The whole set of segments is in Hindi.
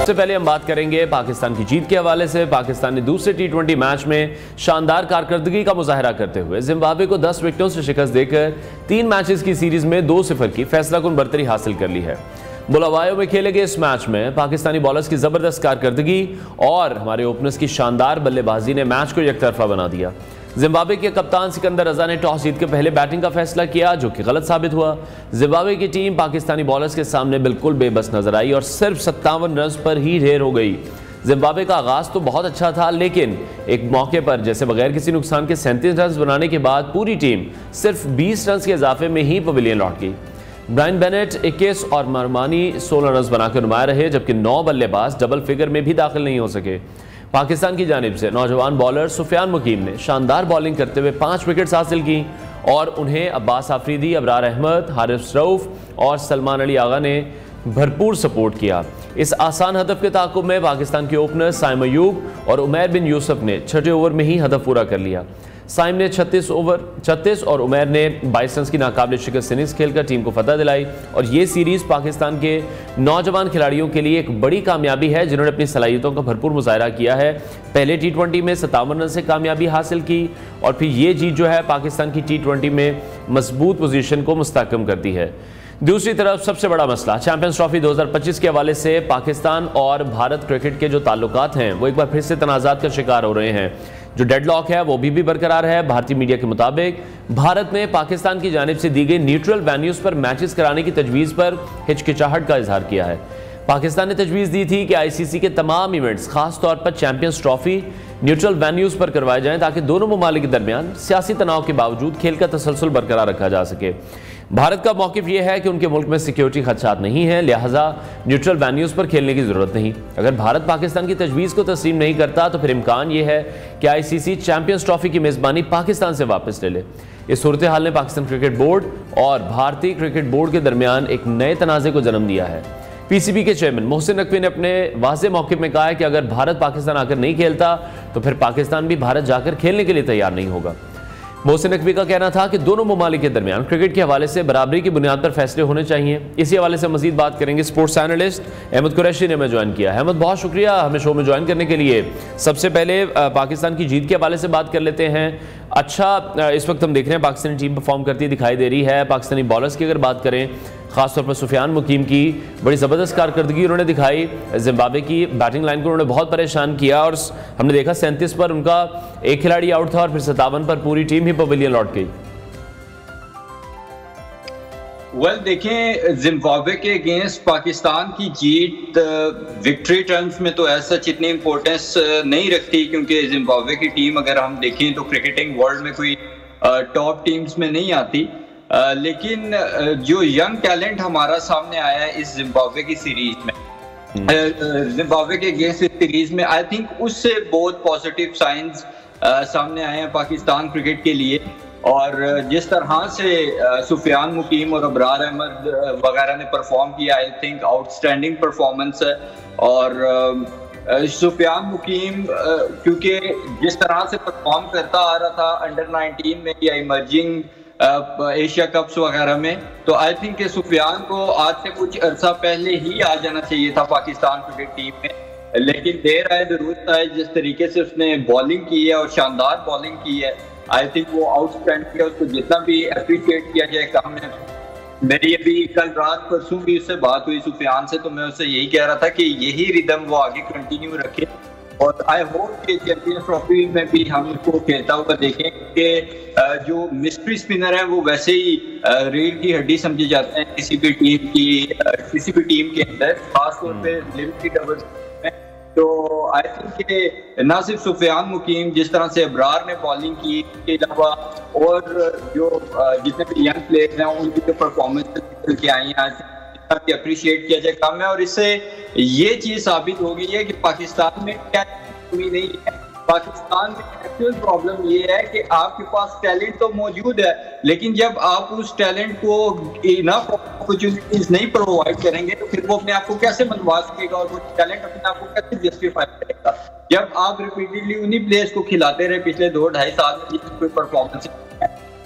सबसे पहले हम बात करेंगे पाकिस्तान की जीत के हवाले से। पाकिस्तान ने दूसरे टी20 मैच में शानदार कारकर्दगी का मुजाहरा करते हुए जिम्बाब्वे को 10 विकेटों से शिकस्त देकर 3 मैचेस की सीरीज में 2-0 की फैसलाकुन बरतरी हासिल कर ली है। बुलावायो में खेले गए इस मैच में पाकिस्तानी बॉलर्स की जबरदस्त कारकर्दगी और हमारे ओपनर्स की शानदार बल्लेबाजी ने मैच को एकतरफा बना दिया। जिम्बाब्वे के कप्तान सिकंदर रजा ने टॉस जीतकर पहले बैटिंग का फैसला किया, जो कि गलत साबित हुआ। जिम्बाब्वे की टीम पाकिस्तानी बॉलर्स के सामने बिल्कुल बेबस नजर आई और सिर्फ 57 रन पर ही ढेर हो गई। जिम्बाब्वे का आगाज तो बहुत अच्छा था, लेकिन एक मौके पर जैसे बगैर किसी नुकसान के 37 रन बनाने के बाद पूरी टीम सिर्फ 20 रन के इजाफे में ही पवेलियन लौट गई। ब्रायन बेनेट 21 और मरमानी 16 रन बनाकर नुमाया रहे, जबकि 9 बल्लेबाज डबल फिगर में भी दाखिल नहीं हो सके। पाकिस्तान की जानिब से नौजवान बॉलर सुफियान मुकीम ने शानदार बॉलिंग करते हुए 5 विकेट्स हासिल की और उन्हें अब्बास आफरीदी, अबरार अहमद, हारिस रऊफ और सलमान अली आगा ने भरपूर सपोर्ट किया। इस आसान हदफ के ताक़ुब में पाकिस्तान के ओपनर साइम अयूब और उमैर बिन यूसुफ ने छठे ओवर में ही हदफ पूरा कर लिया। साइम ने 36 और उमैर ने 22 रन की नाकाबिल शिकस्त इनिंग्स खेलकर टीम को फतह दिलाई और ये सीरीज़ पाकिस्तान के नौजवान खिलाड़ियों के लिए एक बड़ी कामयाबी है, जिन्होंने अपनी सलाहियतों का भरपूर मुजाहरा किया है। पहले टी20 में 57 रन से कामयाबी हासिल की और फिर ये जीत जो है पाकिस्तान की टी20 में मजबूत पोजीशन को मुस्तहकम करती है। दूसरी तरफ सबसे बड़ा मसला चैंपियंस ट्रॉफी 2025 के हवाले से पाकिस्तान और भारत क्रिकेट के जो ताल्लुकात हैं वो एक बार फिर से तनाज़ात का शिकार हो रहे हैं। जो डेडलॉक है वो भी बरकरार है। भारतीय मीडिया के मुताबिक भारत ने पाकिस्तान की जानिब से दी गई न्यूट्रल वेन्यूज पर मैचेस कराने की तजवीज़ पर हिचकिचाहट का इजहार किया है। पाकिस्तान ने तजवीज़ दी थी कि आईसीसी के तमाम इवेंट्स खास तौर पर चैंपियंस ट्रॉफी न्यूट्रल वेन्यूज पर करवाए जाएं, ताकि दोनों ममालिक के दरमियान सियासी तनाव के बावजूद खेल का तसलसल बरकरार रखा जा सके। भारत का मौक़िफ़ यह है कि उनके मुल्क में सिक्योरिटी खदशात नहीं है, लिहाजा न्यूट्रल वेन्यूज़ पर खेलने की ज़रूरत नहीं। अगर भारत पाकिस्तान की तजवीज़ को तस्लीम नहीं करता तो फिर इम्कान यह है कि आईसीसी चैंपियंस ट्रॉफी की मेज़बानी पाकिस्तान से वापस ले ले। इस सूरत हाल ने पाकिस्तान क्रिकेट बोर्ड और भारतीय क्रिकेट बोर्ड के दरमियान एक नए तनाज़े को जन्म दिया है। पीसीबी के चेयरमैन मोहसिन नकवी ने अपने वाज़े मौक़िफ़ में कहा है कि अगर भारत पाकिस्तान आकर नहीं खेलता तो फिर पाकिस्तान भी भारत जाकर खेलने के लिए तैयार नहीं होगा। मोहसिन नकवी का कहना था कि दोनों ममालिक के दरमियान क्रिकेट के हवाले से बराबरी की बुनियाद पर फैसले होने चाहिए। इसी हवाले से मजीद बात करेंगे। स्पोर्ट्स एनालिस्ट अहमद कुरैशी ने हमें ज्वाइन किया है। अहमद, बहुत शुक्रिया हमें शो में ज्वाइन करने के लिए। सबसे पहले पाकिस्तान की जीत के हवाले से बात कर लेते हैं। अच्छा, इस वक्त हम देख रहे हैं पाकिस्तानी टीम परफॉर्म करती दिखाई दे रही है। पाकिस्तानी बॉलर्स की अगर बात करें, खासतौर पर सुफियान मुकीम की बड़ी ज़बरदस्त कारकर्दगी उन्होंने दिखाई। जिम्बाब्वे की बैटिंग लाइन को उन्होंने बहुत परेशान किया और हमने देखा 37 पर उनका एक खिलाड़ी आउट था और फिर 57 पर पूरी टीम ही पवेलियन लौट गई। देखें, जिम्बाब्वे के अगेंस्ट पाकिस्तान की जीत विक्ट्री टर्म्स में तो ऐसा इतनी इंपॉर्टेंस नहीं रखती, क्योंकि जिम्बाब्वे की टीम अगर हम देखें तो क्रिकेटिंग वर्ल्ड में कोई टॉप टीम्स में नहीं आती। लेकिन जो यंग टैलेंट हमारा सामने आया है इस जिम्बाब्वे की सीरीज में, जिम्बाब्वे के अगेंस्ट इस सीरीज में, आई थिंक उससे बहुत पॉजिटिव साइंस सामने आए हैं पाकिस्तान क्रिकेट के लिए। और जिस तरह से सुफियान मुकीम और अबरार अहमद वगैरह ने परफॉर्म किया, आई थिंक आउटस्टैंडिंग परफॉर्मेंस है। और सुफियान मुकीम क्योंकि जिस तरह से परफॉर्म करता आ रहा था अंडर 19 में या इमर्जिंग एशिया कप्स वगैरह में, तो आई थिंक कि सुफियान को आज से कुछ अरसा पहले ही आ जाना चाहिए था पाकिस्तान क्रिकेट टीम में। लेकिन देर आए दुरुस्त आए, जिस तरीके से उसने बॉलिंग की है और शानदार बॉलिंग की है, आई थिंक वो आउटस्टैंडिंग है। उसको जितना भी अप्रिशिएट किया जाए कम है। मेरी अभी कल रात परसों भी उससे बात हुई सुफियान से, तो मैं उससे यही कह रहा था कि यही रिदम वो आगे कंटिन्यू रखे और आई होप कि चैंपियंस ट्रॉफी में भी हम उसको खेलता हुआ देखें, कि जो मिस्ट्री स्पिनर है वो वैसे ही रीढ़ की हड्डी समझे जाते हैं किसी भी टीम के अंदर, खासतौर पे लिमिटेड ओवर्स में। तो आई थिंक कि ना सिर्फ सुफियान मुकीम, जिस तरह से अबरार ने बॉलिंग की, इसके अलावा और जो जितने भी यंग प्लेयर्स हैं उनकी जो परफॉर्मेंस के आई हैं अप्रिशिएट किया जाए कम है। और इससे ये चीज साबित हो गई है कि पाकिस्तान में क्या कमी नहीं है। पाकिस्तान में एक्चुअल प्रॉब्लम ये है कि आपके पास टैलेंट तो मौजूद है, लेकिन जब आप उस टैलेंट को इनफ अपॉर्चुनिटीज नहीं प्रोवाइड करेंगे तो फिर वो अपने आप को कैसे मनवा सकेगा और वो टैलेंट अपने आप को कैसे जस्टिफाई करेगा। जब आप रिपीटेडली उन्हीं प्लेयर्स को खिलाते रहे पिछले 2-2.5 साल में जिसकी कोई परफॉर्मेंस,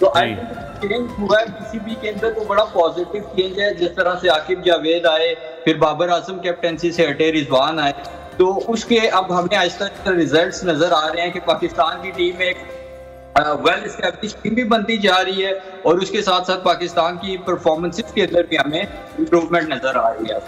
तो आई थिंक चेंज हुआ है पीसीबी के अंदर, तो बड़ा पॉजिटिव चेंज है। जिस तरह से आकिब जावेद आए, फिर बाबर आजम कैप्टनसी से हटे, रिजवान आए, तो उसके अब हमें आहिस्ता आहिस्ता रिजल्ट्स नजर आ रहे हैं कि पाकिस्तान की टीम एक वेल एस्टैब्लिश टीम भी बनती जा रही है, और उसके साथ साथ पाकिस्तान की परफॉर्मेंसेस के अंदर भी हमें इंप्रूवमेंट नजर आ रही है।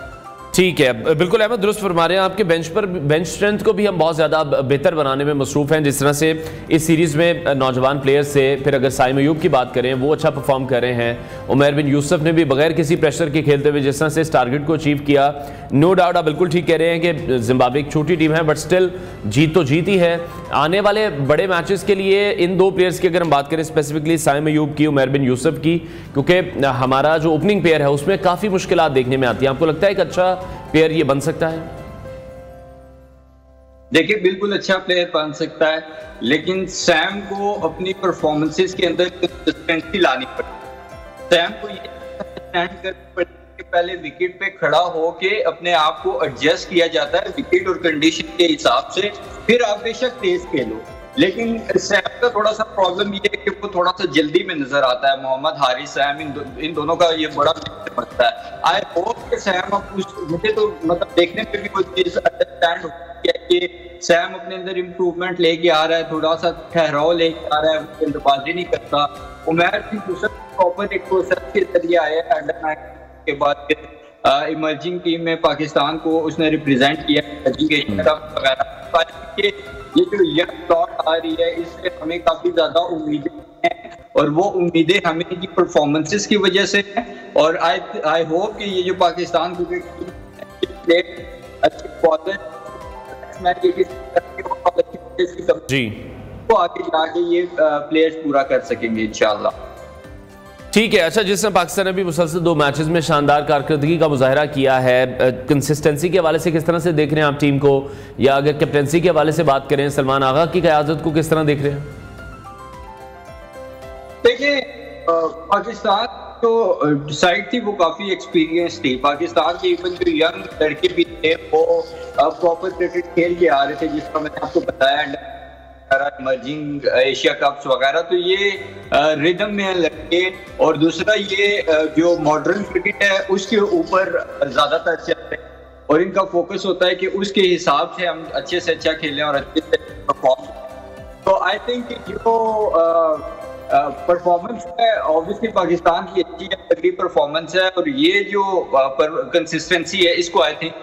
ठीक है, बिल्कुल अहमद दुरुस्त फरमा रहे हैं। आपके बेंच स्ट्रेंथ को भी हम बहुत ज़्यादा बेहतर बनाने में मसरूफ़ हैं। जिस तरह से इस सीरीज़ में नौजवान प्लेयर्स से, फिर अगर साइम अयूब की बात करें, वो अच्छा परफॉर्म कर रहे हैं। उमर बिन यूसुफ ने भी बगैर किसी प्रेशर के खेलते हुए जिस तरह से इस टारगेट को अचीव किया, नो डाउट आप बिल्कुल ठीक कह रहे हैं कि जिम्बाब्वे एक छोटी टीम है, बट स्टिल जीत तो जीत ही है। आने वाले बड़े मैचेस के लिए इन दो प्लेयर्स की अगर हम बात करें, स्पेसिफिकली साइम अयूब की, उमर बिन यूसुफ की, क्योंकि हमारा जो ओपनिंग पेयर है उसमें काफ़ी मुश्किलात देखने में आती हैं, आपको लगता है एक अच्छा प्लेयर ये बन सकता है? देखिए, बिल्कुल अच्छा प्लेयर बन सकता है, लेकिन सैम को अपनी परफॉर्मेंसेस के अंदर कंसिस्टेंसी लानी पड़ेगी। सैम को ये स्टैंड करनी पड़ेगी कि पहले विकेट पे खड़ा होके अपने आप को एडजस्ट किया जाता है विकेट और कंडीशन के हिसाब से, फिर आप बेशक तेज खेलो। लेकिन सैम का थोड़ा सा प्रॉब्लम ये है कि वो थोड़ा सा जल्दी में नजर आता है। मोहम्मद हारिस, सैम, इन दोनों का ये बड़ा पड़ता है। आई होप कि सैम अब मुझे तो मतलब देखने में भी कोई चीज अंडरस्टैंड होती है कि सैम अपने अंदर इम्प्रूवमेंट लेके आ रहा है, थोड़ा सा ठहराव लेके आ रहा है, वो जल्दबाजी नहीं करता। उमर भी प्रॉपर एक प्रोसेस के जरिए आया है, अंडर 9 के बाद फिर इमर्जिंग टीम में पाकिस्तान को उसने रिप्रेजेंट किया वगैरह। ये जो यंग प्लॉट आ रही है, इससे हमें काफी ज्यादा उम्मीदें हैं, और वो उम्मीदें हमें की परफॉर्मेंसेस की वजह से हैं। और आई होप कि ये जो पाकिस्तान जी तो आगे जाके ये प्लेयर्स पूरा कर सकेंगे इंशाल्लाह। ठीक है। अच्छा, जिसने पाकिस्तान ने भी मुसलसल 2 मैचेस में शानदार कारकर्दगी का मुजाहरा किया है, कंसिस्टेंसी के हवाले से किस तरह से देख रहे हैं आप टीम को, या अगर कैप्टनसी के हवाले से बात करें, सलमान आगा की क़यादत को किस तरह देख रहे हैं? देखिए, पाकिस्तान जो साइड थी वो काफी एक्सपीरियंस थी। पाकिस्तान के इवन जो यंग लड़के भी थे वो प्रॉपर क्रिकेट खेल के आ रहे थे, जिसका मैंने आपको बताया, इमर्जिंग एशिया कप्स वगैरह। तो ये रिदम में लड़के, और दूसरा ये जो मॉडर्न क्रिकेट है उसके ऊपर ज्यादातर चल रहे हैं, और इनका फोकस होता है कि उसके हिसाब से हम अच्छे से अच्छा खेलें और अच्छे से परफॉर्म। तो आई थिंक जो परफॉर्मेंस है ऑब्वियसली पाकिस्तान की अच्छी है, तगड़ी परफॉर्मेंस है, और ये जो कंसिस्टेंसी है इसको आई थिंक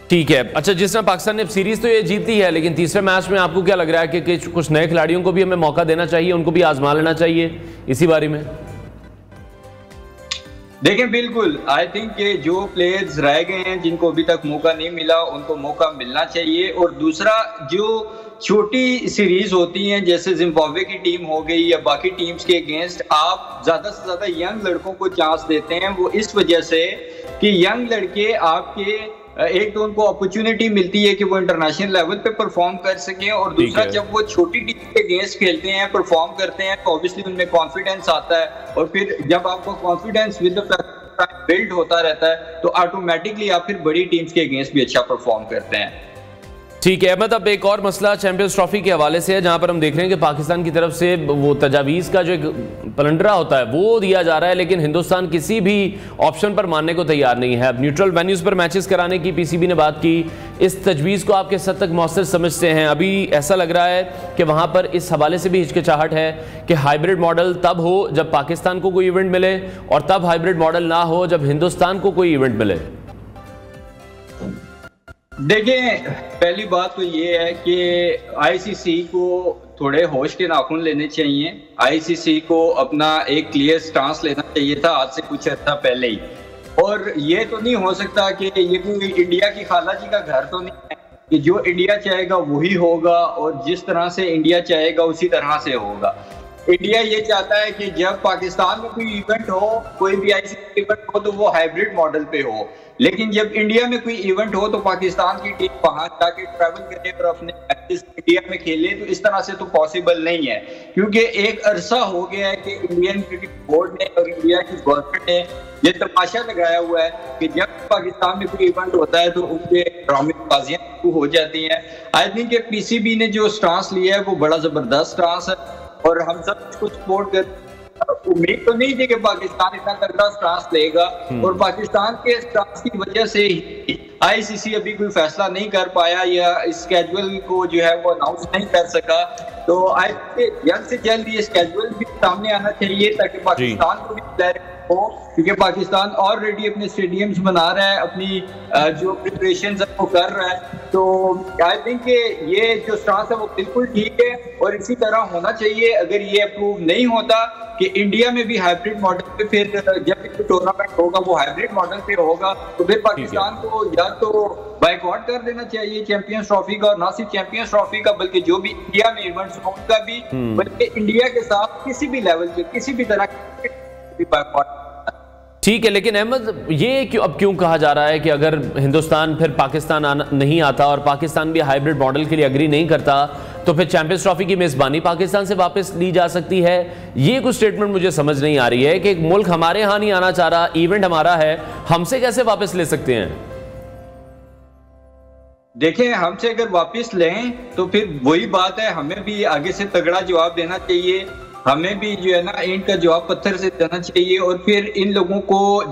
ठीक है। अच्छा, जिस तरह पाकिस्तान ने सीरीज तो ये जीती है, लेकिन तीसरे मैच में आपको क्या लग रहा है कि कुछ नए खिलाड़ियों को भी हमें मौका देना चाहिए, उनको भी आजमा लेना चाहिए इसी बारे में? देखें, बिल्कुल आई थिंक कि जो प्लेयर्स रह गए हैं जिनको अभी तक मौका नहीं मिला, उनको मौका मिलना चाहिए। और दूसरा, जो छोटी सीरीज होती हैं जैसे जिम्बाब्वे की टीम हो गई या बाकी टीम्स के अगेंस्ट, आप ज्यादा से ज्यादा यंग लड़कों को चांस देते हैं, वो इस वजह से कि यंग लड़के आपके एक तो उनको अपॉर्चुनिटी मिलती है कि वो इंटरनेशनल लेवल पे परफॉर्म कर सकें, और दूसरा जब वो छोटी टीम के अगेंस्ट खेलते हैं, परफॉर्म करते हैं, तो ऑब्वियसली उनमें कॉन्फिडेंस आता है, और फिर जब आपको कॉन्फिडेंस विद बिल्ड होता रहता है तो ऑटोमेटिकली आप फिर बड़ी टीम्स के अगेंस्ट भी अच्छा परफॉर्म करते हैं। ठीक है अहमद, अब एक और मसला चैंपियंस ट्रॉफी के हवाले से है, जहां पर हम देख रहे हैं कि पाकिस्तान की तरफ से वो तजावीज़ का जो एक पलंडरा होता है वो दिया जा रहा है, लेकिन हिंदुस्तान किसी भी ऑप्शन पर मानने को तैयार नहीं है। अब न्यूट्रल वेन्यूज़ पर मैचेस कराने की पीसीबी ने बात की, इस तजवीज़ को आप किस हद तक मौसर समझते हैं? अभी ऐसा लग रहा है कि वहाँ पर इस हवाले से भी हिचकिचाहट है कि हाइब्रिड मॉडल तब हो जब पाकिस्तान को कोई इवेंट मिले, और तब हाइब्रिड मॉडल ना हो जब हिंदुस्तान को कोई इवेंट मिले। देखिए, पहली बात तो ये है कि आईसीसी को थोड़े होश के नाखून लेने चाहिए। आईसीसी को अपना एक क्लियर स्टांस लेना चाहिए था आज से कुछ अर्सा पहले ही, और ये तो नहीं हो सकता कि ये कोई इंडिया की खाला जी का घर तो नहीं है कि जो इंडिया चाहेगा वही होगा, और जिस तरह से इंडिया चाहेगा उसी तरह से होगा। इंडिया ये चाहता है कि जब पाकिस्तान में कोई इवेंट हो, कोई भी आईसीसी इवेंट हो, तो वो हाइब्रिड मॉडल पे हो, लेकिन जब इंडिया में कोई इवेंट हो तो पाकिस्तान की टीम वहां जाके ट्रैवल करे और अपने मैचेस इंडिया में खेले। तो इस तरह से तो पॉसिबल नहीं है, क्योंकि एक अरसा हो गया है कि इंडियन क्रिकेट बोर्ड ने और इंडिया की गवर्नमेंट ने ये तमाशा लगाया हुआ है कि जब पाकिस्तान में कोई इवेंट होता है तो उनके ड्रामेबाजियां हो जाती हैं। आई थिंक पीसीबी ने जो स्टांस लिया है वो बड़ा जबरदस्त स्टांस है, और हम सब इसको सपोर्ट कर। उम्मीद तो नहीं थी कि पाकिस्तान इतना तगड़ा स्टांस लेगा, और पाकिस्तान के स्टांस की वजह से ही आईसीसी अभी कोई फैसला नहीं कर पाया या स्केड्यूल को जो है वो अनाउंस नहीं कर सका। तो आई जल्द से जल्द ये स्केड्यूल भी सामने आना चाहिए ताकि पाकिस्तान को भी क्लैरिटी हो, क्योंकि पाकिस्तान ऑलरेडी अपने स्टेडियम्स बना रहा है, अपनी जो प्रिपरेशन है वो कर रहा है। तो आई थिंक ये जो स्टांस है वो बिल्कुल ठीक है और इसी तरह होना चाहिए। अगर ये अप्रूव नहीं होता कि इंडिया में भी हाइब्रिड मॉडल पे, फिर जब भी टूर्नामेंट होगा वो हाइब्रिड मॉडल पे होगा, तो फिर पाकिस्तान को या तो बाइकआउट कर देना चाहिए चैंपियंस ट्रॉफी का, और ना सिर्फ चैंपियंस ट्रॉफी का बल्कि जो भी इंडिया में इवेंट्स हो उनका भी, बल्कि इंडिया के साथ किसी भी लेवल पे किसी भी तरह की बाइकआउट। ठीक है, लेकिन अहमद ये क्यों कहा जा रहा है कि अगर हिंदुस्तान फिर पाकिस्तान नहीं आता और पाकिस्तान भी हाइब्रिड मॉडल के लिए एग्री नहीं करता तो फिर चैंपियंस ट्रॉफी की मेजबानी पाकिस्तान से वापस ली जा सकती है? ये कुछ स्टेटमेंट मुझे समझ नहीं आ रही है कि एक मुल्क हमारे यहाँ नहीं आना चाह रहा, इवेंट हमारा है, हमसे कैसे वापस ले सकते हैं? देखें, हमसे अगर वापस लें तो फिर वही बात है, हमें भी आगे से तगड़ा जवाब देना चाहिए, हमें भी जो है ना ईंट का जवाब पत्थर से देना चाहिए। और फिर इन लोगों को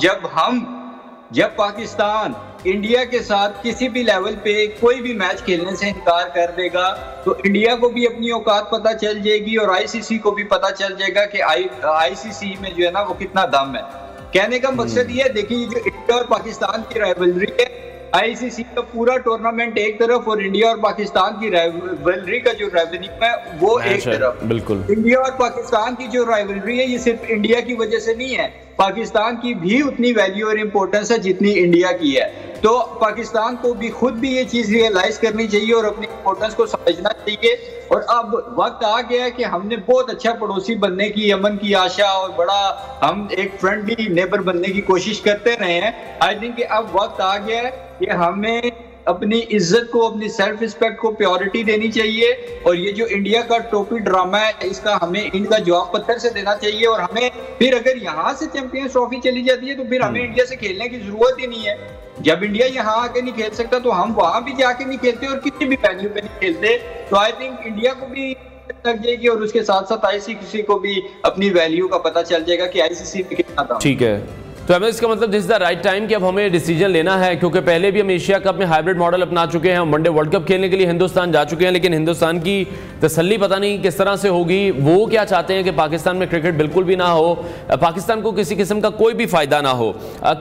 जब पाकिस्तान इंडिया के साथ किसी भी लेवल पे कोई भी मैच खेलने से इनकार कर देगा तो इंडिया को भी अपनी औकात पता चल जाएगी और आईसीसी को भी पता चल जाएगा कि आईसीसी में जो है ना वो कितना दम है। कहने का मकसद ये है, देखिए जो इंडिया और पाकिस्तान की राइवलरी है, आईसीसी का पूरा टूर्नामेंट एक तरफ और इंडिया और पाकिस्तान की राइवलरी का जो रेवेन्यू है वो एक तरफ। बिल्कुल, इंडिया और पाकिस्तान की जो राइवलरी है ये सिर्फ इंडिया की वजह से नहीं है, पाकिस्तान की भी उतनी वैल्यू और इम्पोर्टेंस है जितनी इंडिया की है। तो पाकिस्तान को भी खुद भी ये चीज रियलाइज करनी चाहिए और अपनी इम्पोर्टेंस को समझना चाहिए। और अब वक्त आ गया है कि हमने बहुत अच्छा पड़ोसी बनने की, अमन की आशा और बड़ा हम एक फ्रेंडली नेबर बनने की कोशिश करते रहे हैं। आई थिंक अब वक्त आ गया है कि हमें अपनी इज्जत को, अपनी सेल्फ रिस्पेक्ट को प्रायोरिटी देनी चाहिए। और ये जो इंडिया का टोपी ड्रामा है इसका हमें इनका जवाब पत्थर से देना चाहिए। और हमें फिर अगर यहाँ से चैंपियंस ट्रॉफी चली जाती है तो फिर हमें इंडिया से खेलने की जरूरत ही नहीं है। जब इंडिया यहाँ आके नहीं खेल सकता तो हम वहां भी जाके नहीं खेलते और किसी भी वेन्यू पे नहीं खेलते। तो आई थिंक इंडिया को भी लग जाएगी और उसके साथ साथ आईसीसी को भी अपनी वैल्यू का पता चल जाएगा कि आईसीसी में कितना था। ठीक है, तो हमें इसका मतलब this is the right time कि अब हमें डिसीजन लेना है, क्योंकि पहले भी हम एशिया कप में हाइब्रिड मॉडल अपना चुके हैं, हम वनडे वर्ल्ड कप खेलने के लिए हिंदुस्तान जा चुके हैं, लेकिन हिंदुस्तान की तसल्ली पता नहीं किस तरह से होगी। वो क्या चाहते हैं कि पाकिस्तान में क्रिकेट बिल्कुल भी ना हो, पाकिस्तान को किसी किस्म का कोई भी फायदा ना हो।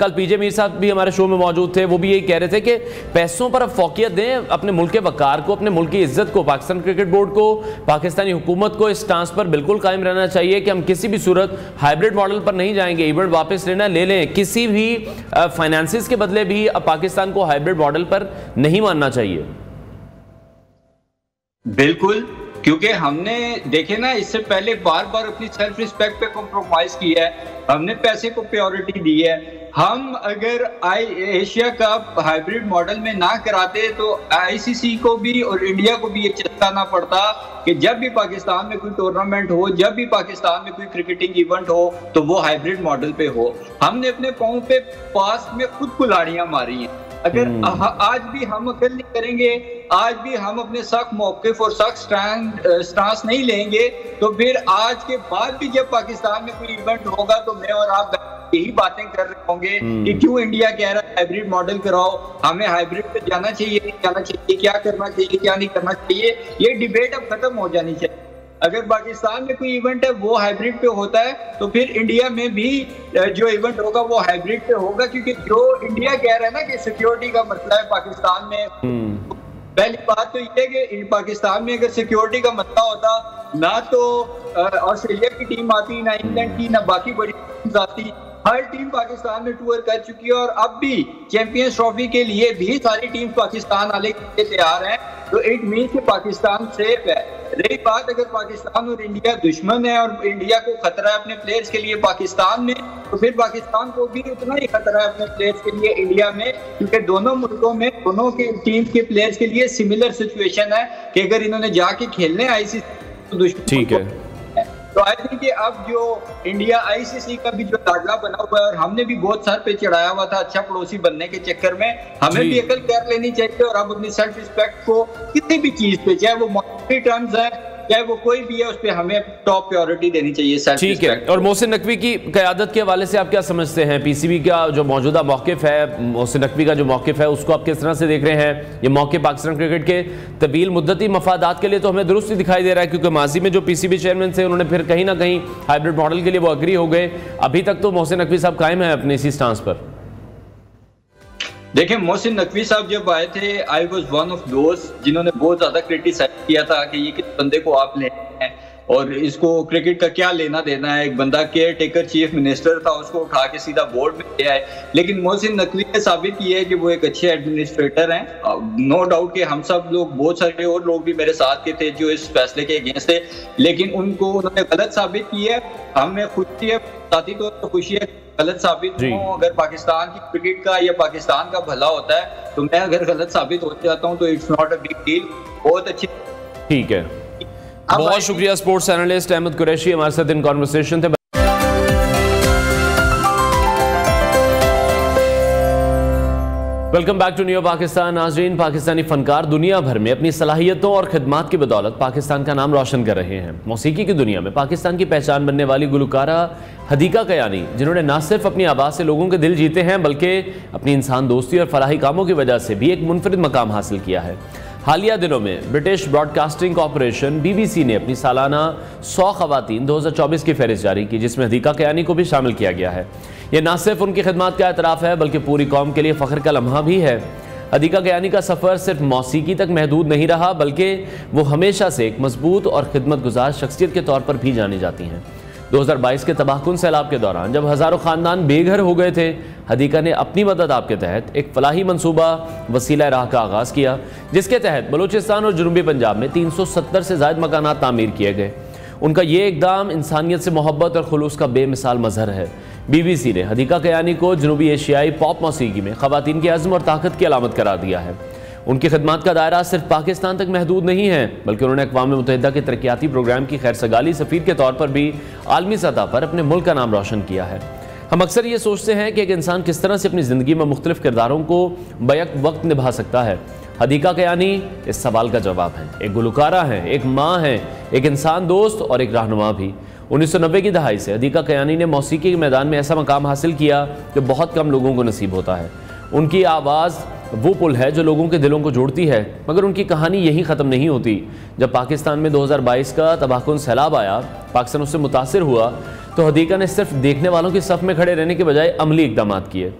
कल पीजे मीर साहब भी हमारे शो में मौजूद थे, वो भी यही कह रहे थे कि पैसों पर अब फोकियत दें, अपने मुल्क के वकार को, अपने मुल्क की इज्जत को, पाकिस्तान क्रिकेट बोर्ड को, पाकिस्तानी हुकूमत को इस स्टांस पर बिल्कुल कायम रहना चाहिए कि हम किसी भी सूरत हाइब्रिड मॉडल पर नहीं जाएंगे। इवेंट वापस लेना ले लें, किसी भी फाइनेंसिस के बदले भी अब पाकिस्तान को हाइब्रिड मॉडल पर नहीं मानना चाहिए। बिल्कुल, क्योंकि हमने देखे ना इससे पहले बार बार अपनी सेल्फ रिस्पेक्ट पे कॉम्प्रोमाइज किया है, हमने पैसे को प्रायोरिटी दी है। हम अगर एशिया कप हाइब्रिड मॉडल में ना कराते तो आईसीसी को भी और इंडिया को भी ये चेता ना पड़ता कि जब भी पाकिस्तान में कोई टूर्नामेंट हो, जब भी पाकिस्तान में कोई क्रिकेटिंग इवेंट हो तो वो हाइब्रिड मॉडल पे हो। हमने अपने पांव पे पास में खुद कुल्हाड़ियां मारी हैं। अगर आज भी हम अकल नहीं करेंगे, आज भी हम अपने सख्त मौक़िफ़ और सख्त स्टांस नहीं लेंगे तो फिर आज के बाद भी जब पाकिस्तान में कोई इवेंट होगा तो मैं और आप यही बातें कर रहे होंगे कि क्यों इंडिया कह रहा है हाइब्रिड मॉडल कराओ, हमें हाइब्रिड पे जाना चाहिए, नहीं जाना चाहिए, क्या करना चाहिए, क्या नहीं करना चाहिए। ये डिबेट अब खत्म हो जानी चाहिए। अगर पाकिस्तान में कोई इवेंट है वो हाइब्रिड पे होता है तो फिर इंडिया में भी जो इवेंट होगा वो हाइब्रिड पे होगा, क्योंकि जो इंडिया कह रहा है ना कि सिक्योरिटी का मसला है पाकिस्तान में। पहली बात तो ये है कि पाकिस्तान में अगर सिक्योरिटी का मसला होता ना तो ऑस्ट्रेलिया की टीम आती, ना इंग्लैंड की, ना बाकी बड़ी टीम्स आती। हर टीम पाकिस्तान में टूर कर चुकी है और अब भी चैंपियंस ट्रॉफी के लिए भी सारी टीम पाकिस्तान आने के लिए तैयार हैं। तो इट मीन्स कि पाकिस्तान सेफ है। रही बात अगर पाकिस्तान और इंडिया दुश्मन है और इंडिया को खतरा है अपने प्लेयर्स के लिए पाकिस्तान में, तो फिर पाकिस्तान को भी उतना ही खतरा है अपने प्लेयर्स के लिए इंडिया में, क्योंकि दोनों मुल्कों में दोनों के टीम के प्लेयर्स के लिए सिमिलर सिचुएशन है कि अगर इन्होंने जाके खेलने आईसीसी तो दुश्मन। ठीक है, तो आई थिंक कि अब जो इंडिया आईसीसी का भी जो दाखला बना हुआ है और हमने भी बहुत सर पे चढ़ाया हुआ था अच्छा पड़ोसी बनने के चक्कर में, हमें भी अकल कर लेनी चाहिए और अब अपनी सेल्फ रिस्पेक्ट को किसी भी चीज पे, चाहे वो मॉनेटरी टर्म्स है, चाहे वो कोई भी है, उस पर हमें टॉप प्रायोरिटी देनी चाहिए। ठीक है। और मोहसिन नकवी की क़यादत के हवाले से आप क्या समझते हैं? पीसीबी का जो मौजूदा मौक़िफ़ है, मोहसिन नकवी का जो मौक़िफ़ है, उसको आप किस तरह से देख रहे हैं? ये मौक़िफ़ पाकिस्तान क्रिकेट के तवील मुद्दती मफादात के लिए तो हमें दुरुस्त ही दिखाई दे रहा है, क्योंकि माजी में जो पीसीबी चेयरमैन थे उन्होंने फिर कहीं ना कहीं हाइब्रिड मॉडल के लिए वो अग्री हो गए। अभी तक तो मोहसिन नकवी साहब कायम है अपने इसी स्टांस पर। देखिए, मोहसिन नकवी साहब जब आए थे, I was one of those जिन्होंने बहुत ज्यादा क्रिटिसाइज किया था कि ये किस बंदे को आप ले हैं और इसको क्रिकेट का क्या लेना देना है। एक बंदा केयर टेकर चीफ मिनिस्टर था, उसको उठा के सीधा बोर्ड में ले आए। लेकिन मोहसिन नकवी ने साबित किया है कि वो एक अच्छे एडमिनिस्ट्रेटर हैं। नो डाउट कि हम सब लोग, बहुत सारे और लोग भी मेरे साथ के थे जो इस फैसले के अगेंस्ट थे, लेकिन उनको उन्होंने गलत साबित किया है। हमें खुशी है, साथी तो खुशी है गलत साबित हो। अगर पाकिस्तान की क्रिकेट का या पाकिस्तान का भला होता है तो मैं अगर गलत साबित हो जाता हूं तो it's not a big deal. बहुत अच्छी, ठीक है। बहुत शुक्रिया स्पोर्ट्स एनालिस्ट अहमद कुरैशी हमारे साथ इन कॉन्वर्सेशन थे। Welcome back to New Pakistan. नाज़रीन, पाकिस्तानी फनकार दुनिया भर में अपनी सलाहियतों और खिदमात की बदौलत पाकिस्तान का नाम रोशन कर रहे हैं। मौसीकी की दुनिया में पाकिस्तान की पहचान बनने वाली गुलकारा हदीका कयानी, जिन्होंने न सिर्फ अपनी आवाज़ से लोगों के दिल जीते हैं बल्कि अपनी इंसान दोस्ती और फलाही कामों की वजह से भी एक मुनफरिद मकाम हासिल किया है। हालिया दिनों में ब्रिटिश ब्रॉडकास्टिंग कॉरपोरेशन BBC ने अपनी सालाना 100 खवातीन 2024 की फहरिस्त जारी की, जिसमें हदीका कयानी को भी शामिल किया गया है। यह न सिर्फ उनकी खिदमत का एतराफ़ है बल्कि पूरी कौम के लिए फ़ख्र का लम्हा भी है। हदीका कयानी का सफ़र सिर्फ मौसीकी तक महदूद नहीं रहा, बल्कि वो हमेशा से एक मजबूत और खिदमत गुजार शख्सियत के तौर पर भी जानी जाती हैं। 2022 के तबाहकुन सैलाब के दौरान जब हज़ारों ख़ानदान बेघर हो गए थे, हदीका ने अपनी मदद आपके तहत एक फलाही मनसूबा वसीला राह का आगाज़ किया, जिसके तहत बलूचिस्तान और जनूबी पंजाब में 370 से ज़ायद मकानात तामीर किए गए। उनका ये इक़दाम इंसानियत से मोहब्बत और खुलूस का बेमिसाल मज़हर है। BBC ने हदीका कयानी को जनूबी एशियाई पॉप मौसीकी में ख़वातीन की अज़्म और ताकत की अलामत करार दिया है। उनकी खिदमत का दायरा सिर्फ पाकिस्तान तक महदूद नहीं है, बल्कि उन्होंने अक़वाम मुत्तहिदा के तरक्याती प्रोग्राम की खैरसगाली सफ़ीर के तौर पर भी आलमी सतह पर अपने मुल्क का नाम रोशन किया है। हम अक्सर ये सोचते हैं कि एक इंसान किस तरह से अपनी ज़िंदगी में मुख्तलिफ किरदारों को बैक वक्त निभा सकता है। हदीका कयानी इस सवाल का जवाब है। एक गुलकारा हैं, एक माँ हैं, एक इंसान दोस्त और एक रहनुमा भी। 1990 की दहाई से हदीका कयानी ने मौसीकी के मैदान में ऐसा मकाम हासिल किया जो बहुत कम लोगों को नसीब होता है। उनकी आवाज़ वो पुल है जो लोगों के दिलों को जोड़ती है, मगर उनकी कहानी यहीं ख़त्म नहीं होती। जब पाकिस्तान में 2022 का तबाहकुन सैलाब आया, पाकिस्तान उससे मुतासिर हुआ, तो हदीका ने सिर्फ देखने वालों की सफ़ में खड़े रहने के बजाय अमली इक़दाम किए।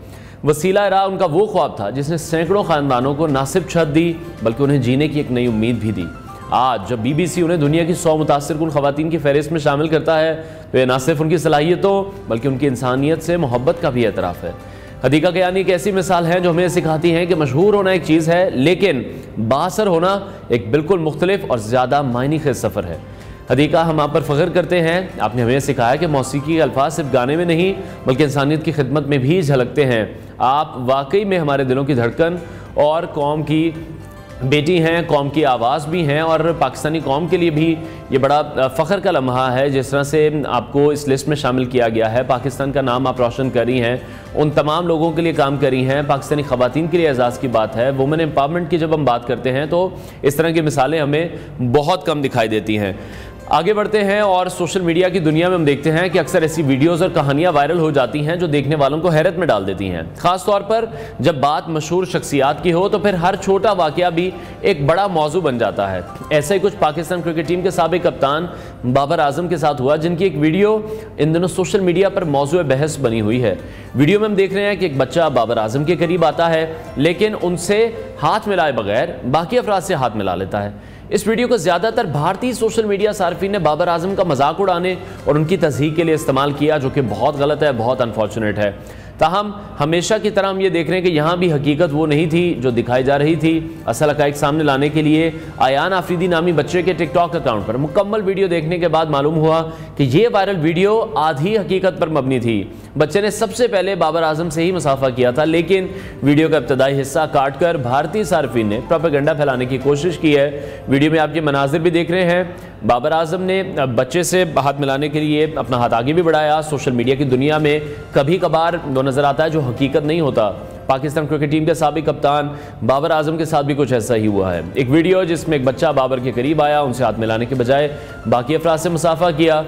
वसीला राह उनका वो ख्वाब था जिसने सैकड़ों ख़ानदानों को ना सिर्फ छत दी बल्कि उन्हें जीने की एक नई उम्मीद भी दी। आज जब BBC उन्हें दुनिया की 100 मुतासिरकुन ख़वातीन की फहरिस्त में शामिल करता है तो यह ना सिर्फ उनकी सलाहियतों बल्कि उनकी इंसानियत से मोहब्बत का भी एतराफ़ है। हदीका कयानी एक ऐसी मिसाल है जो हमें सिखाती हैं कि मशहूर होना एक चीज़ है, लेकिन बाअसर होना एक बिल्कुल मुख्तलिफ और ज़्यादा मायने खेज़ सफ़र है। हदीका, हम आप पर फ़ख्र करते हैं। आपने हमें सिखाया कि मौसीकी के अल्फाज सिर्फ गाने में नहीं बल्कि इंसानियत की खिदमत में भी झलकते हैं। आप वाकई में हमारे दिलों की धड़कन और कौम की बेटी हैं, कौम की आवाज़ भी हैं, और पाकिस्तानी कौम के लिए भी ये बड़ा फ़ख्र का लम्हा है जिस तरह से आपको इस लिस्ट में शामिल किया गया है। पाकिस्तान का नाम आप रोशन कर रही हैं, उन तमाम लोगों के लिए काम कर रही हैं। पाकिस्तानी ख़वातीन के लिए एजाज़ की बात है। वुमेन एम्पावरमेंट की जब हम बात करते हैं तो इस तरह की मिसालें हमें बहुत कम दिखाई देती हैं। आगे बढ़ते हैं और सोशल मीडिया की दुनिया में हम देखते हैं कि अक्सर ऐसी वीडियोस और कहानियां वायरल हो जाती हैं जो देखने वालों को हैरत में डाल देती हैं। खास तौर पर जब बात मशहूर शख्सियात की हो तो फिर हर छोटा वाकया भी एक बड़ा मौजू बन जाता है। ऐसा ही कुछ पाकिस्तान क्रिकेट टीम के साबिक कप्तान बाबर आजम के साथ हुआ, जिनकी एक वीडियो इन दिनों सोशल मीडिया पर मौजू बहस बनी हुई है। वीडियो में हम देख रहे हैं कि एक बच्चा बाबर आजम के करीब आता है लेकिन उनसे हाथ मिलाए बगैर बाकी अफराद से हाथ मिला लेता है। इस वीडियो को ज़्यादातर भारतीय सोशल मीडिया सार्फिन ने बाबर आजम का मजाक उड़ाने और उनकी तज़हीक के लिए इस्तेमाल किया, जो कि बहुत गलत है, बहुत अनफॉर्चुनेट है। ताहम हमेशा की तरह हम ये देख रहे हैं कि यहाँ भी हकीकत वो नहीं थी जो दिखाई जा रही थी। असल हक़ाइक़ सामने लाने के लिए आयान आफरीदी नामी बच्चे के टिकटॉक अकाउंट पर मुकम्मल वीडियो देखने के बाद मालूम हुआ कि ये वायरल वीडियो आधी हकीकत पर मबनी थी। बच्चे ने सबसे पहले बाबर आजम से ही मुसाफा किया था, लेकिन वीडियो का इब्तदाई हिस्सा काट कर भारतीय सार्फिन ने प्रोपेगेंडा फैलाने की कोशिश की है। वीडियो में आप ये मनाजिर भी देख रहे हैं। बाबर आजम ने बच्चे से हाथ मिलाने के लिए अपना हाथ आगे भी बढ़ाया। सोशल मीडिया की दुनिया में कभी कभार वो नज़र आता है जो हकीकत नहीं होता। पाकिस्तान क्रिकेट टीम के साबिक कप्तान बाबर आजम के साथ भी कुछ ऐसा ही हुआ है। एक वीडियो जिसमें एक बच्चा बाबर के करीब आया, उनसे हाथ मिलाने के बजाय बाकी अफराद से मुसाफा किया।